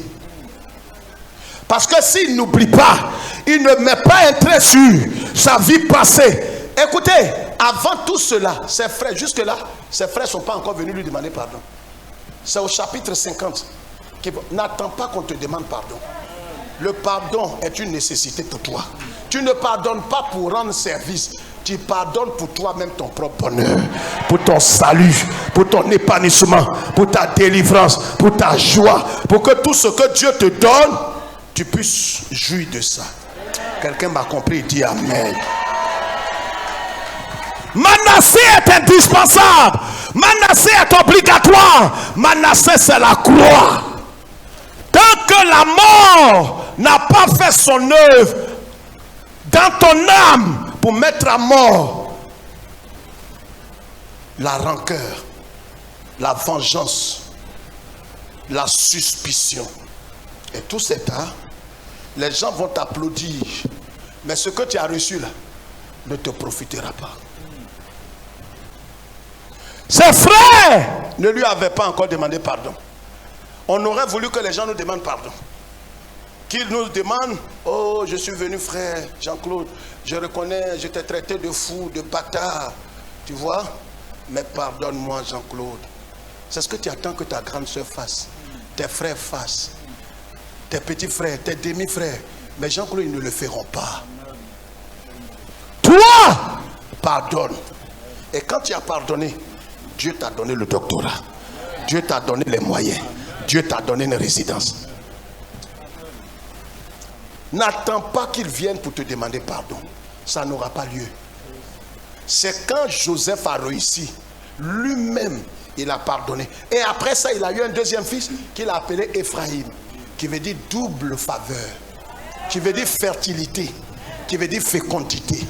Parce que s'il n'oublie pas, il ne met pas un trait sur sa vie passée. Écoutez, avant tout cela, ses frères, jusque-là, ses frères ne sont pas encore venus lui demander pardon. C'est au chapitre 50. N'attends pas qu'on te demande pardon. Le pardon est une nécessité pour toi. Tu ne pardonnes pas pour rendre service. Tu pardonnes pour toi-même ton propre bonheur, pour ton salut, pour ton épanouissement, pour ta délivrance, pour ta joie, pour que tout ce que Dieu te donne, tu puisses jouir de ça. Quelqu'un m'a compris, dit Amen. Manassé est indispensable. Manassé est obligatoire. Manassé, c'est la croix. Tant que la mort n'a pas fait son œuvre dans ton âme pour mettre à mort la rancœur, la vengeance, la suspicion et tout cet art, les gens vont t'applaudir. Mais ce que tu as reçu là ne te profitera pas. Ses frères ne lui avaient pas encore demandé pardon. On aurait voulu que les gens nous demandent pardon. Qu'ils nous demandent, oh, je suis venu frère Jean-Claude, je reconnais, je t'ai traité de fou, de bâtard. Tu vois? Mais pardonne-moi Jean-Claude. C'est ce que tu attends que ta grande soeur fasse, tes frères fassent, tes petits frères, tes demi-frères. Mais Jean-Claude, ils ne le feront pas. Toi, pardonne. Et quand tu as pardonné, Dieu t'a donné le doctorat. Dieu t'a donné les moyens. Dieu t'a donné une résidence. N'attends pas qu'ils viennent pour te demander pardon. Ça n'aura pas lieu. C'est quand Joseph a réussi, lui-même, il a pardonné. Et après ça, il a eu un deuxième fils qu'il a appelé Ephraïm, qui veut dire double faveur, qui veut dire fertilité, qui veut dire fécondité.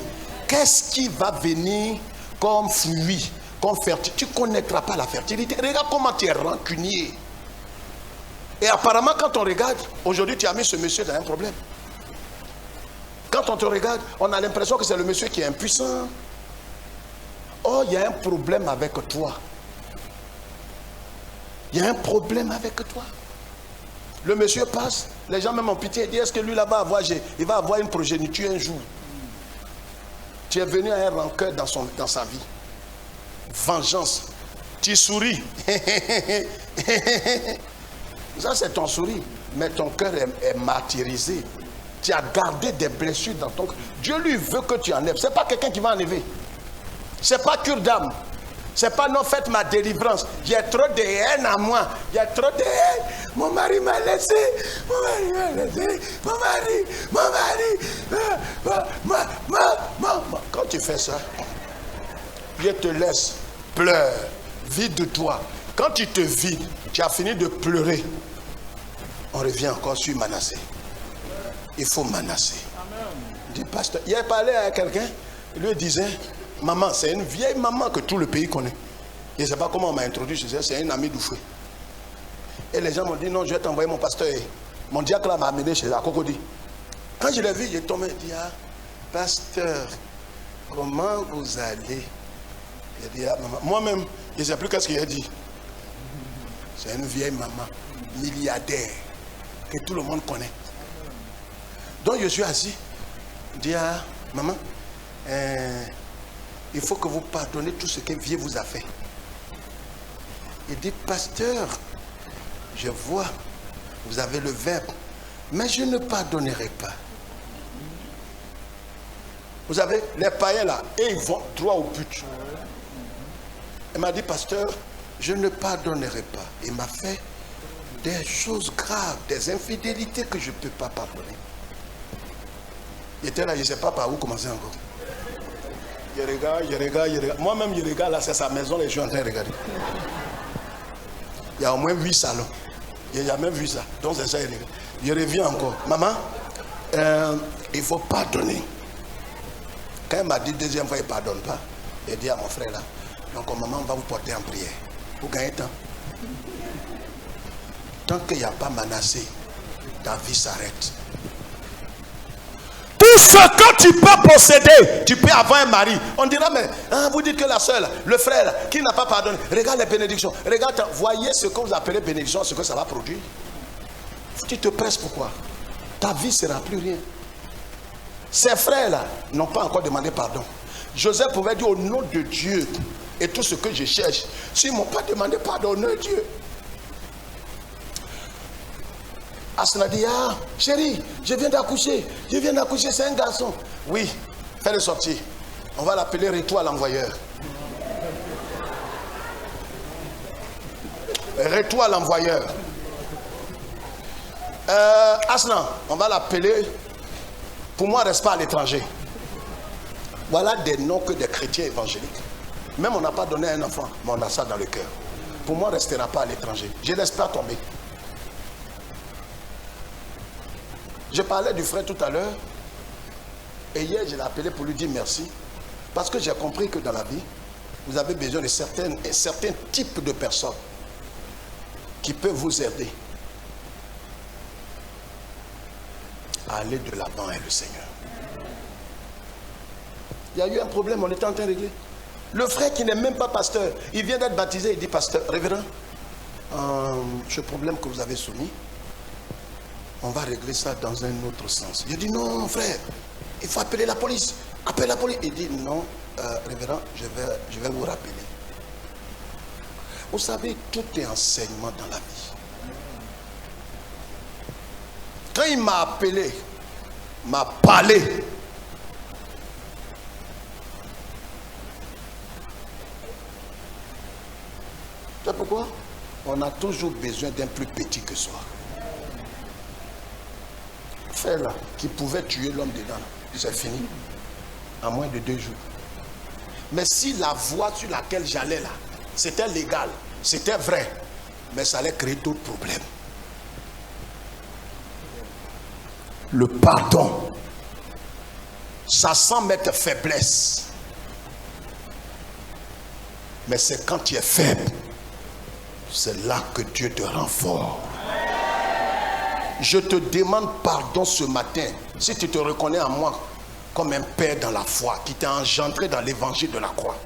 Qu'est-ce qui va venir comme fruit, comme fertilité? Tu ne connaîtras pas la fertilité. Regarde comment tu es rancunier. Et apparemment, quand on regarde, aujourd'hui, tu as mis ce monsieur dans un problème. Quand on te regarde, on a l'impression que c'est le monsieur qui est impuissant. Oh, il y a un problème avec toi. Il y a un problème avec toi. Le monsieur passe, les gens même ont pitié et disent, est-ce que lui là-bas il va avoir une progéniture un jour? Tu es venu à un rancœur dans sa vie. Vengeance. Tu souris. Ça c'est ton sourire. Mais ton cœur est martyrisé. Tu as gardé des blessures dans ton cœur. Dieu lui veut que tu enlèves. Ce n'est pas quelqu'un qui va enlever. Ce n'est pas cure d'âme. C'est pas non, faites ma délivrance. J'ai trop de haine à moi. J'ai trop de haine. Mon mari m'a laissé. Quand tu fais ça, je te laisse. Pleure. Vide-toi. Quand tu te vides, tu as fini de pleurer. On revient encore sur Manassé. Il faut Manassé. Dit pasteur, il a parlé à quelqu'un, il lui disait, maman, c'est une vieille maman que tout le pays connaît. Je ne sais pas comment on m'a introduit, je disais, c'est une amie d'Oufoué. Et les gens m'ont dit, non, je vais t'envoyer mon pasteur. Mon diacre là m'a amené chez la Cocody. Quand je l'ai vu, j'ai tombé et dit, ah, pasteur, comment vous allez? Il dit, ah, maman. Moi-même, je ne sais plus qu'est-ce qu'il a dit. C'est une vieille maman, milliardaire, que tout le monde connaît. Donc je suis assis. Je dis à maman, il faut que vous pardonnez tout ce que vieux vous a fait. Il dit, pasteur, je vois, vous avez le verbe, mais je ne pardonnerai pas. Vous savez, les païens là, et ils vont droit au but. Il m'a dit, pasteur, je ne pardonnerai pas. Il m'a fait des choses graves, des infidélités que je ne peux pas pardonner. Il était là, je ne sais pas par où commencer encore. Je regarde. Moi-même, je regarde là, c'est sa maison, et je suis en train de regarder. Il y a au moins 8 salons. Je n'ai jamais vu ça. Donc c'est ça, je regarde. Je reviens encore. Maman, il faut pardonner. Quand il m'a dit deuxième fois, il ne pardonne pas. J'ai dit à mon frère là, donc maman, on va vous porter en prière. Vous gagnez temps. Tant qu'il n'y a pas Manassé, ta vie s'arrête. Tout ce que tu peux posséder, tu peux avoir un mari. On dira, mais hein, vous dites que la soeur, le frère, qui n'a pas pardonné, regarde les bénédictions. Regarde, voyez ce que vous appelez bénédiction, ce que ça va produire. Tu te presses pourquoi? Ta vie ne sera plus rien. Ces frères-là n'ont pas encore demandé pardon. Joseph pouvait dire au nom de Dieu et tout ce que je cherche. S'ils ne m'ont pas demandé pardon au nom de Dieu. Asna dit, ah, chérie, je viens d'accoucher, c'est un garçon. Oui, fais-le sortir. On va l'appeler Retour à l'envoyeur. Retour à l'envoyeur. Asna, on va l'appeler, pour moi, reste pas à l'étranger. Voilà des noms que des chrétiens évangéliques. Même on n'a pas donné un enfant, mais on a ça dans le cœur. Pour moi, on ne restera pas à l'étranger. Je ne laisse pas tomber. Je parlais du frère tout à l'heure. Et hier, je l'ai appelé pour lui dire merci. Parce que j'ai compris que dans la vie, vous avez besoin de certains types de personnes qui peuvent vous aider à aller de l'avant avec le Seigneur. Il y a eu un problème, on était en train de régler. Le frère qui n'est même pas pasteur, il vient d'être baptisé, il dit, pasteur, révérend, ce problème que vous avez soumis, on va régler ça dans un autre sens. Il dit, non, frère, il faut appeler la police. Appelle la police. Il dit, non, révérend, je vais vous rappeler. Vous savez, tout est enseignement dans la vie. Quand il m'a appelé, m'a parlé, tu sais pourquoi? On a toujours besoin d'un plus petit que soi. Frère là, qui pouvait tuer l'homme dedans, c'est fini. En moins de 2 jours. Mais si la voie sur laquelle j'allais là, c'était légal, c'était vrai, mais ça allait créer d'autres problèmes. Le pardon, ça semble être faiblesse. Mais c'est quand tu es faible, c'est là que Dieu te rend fort. Je te demande pardon ce matin, si tu te reconnais en moi comme un père dans la foi, qui t'a engendré dans l'évangile de la croix.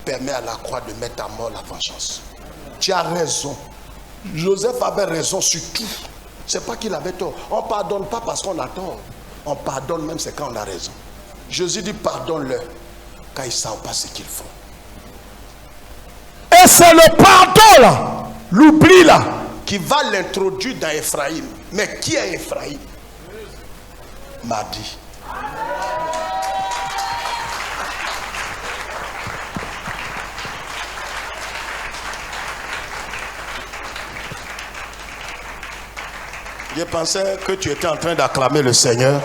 Permets à la croix de mettre à mort la vengeance. Tu as raison. Joseph avait raison sur tout. C'est pas qu'il avait tort. On ne pardonne pas parce qu'on a tort. On pardonne même c'est quand on a raison. Jésus dit pardonne-leur, car ils ne savent pas ce qu'ils font. Et c'est le pardon là, l'oubli là, qui va l'introduire dans Ephraïm. Mais qui est Ephraïm? M'a dit. Je pensais que tu étais en train d'acclamer le Seigneur.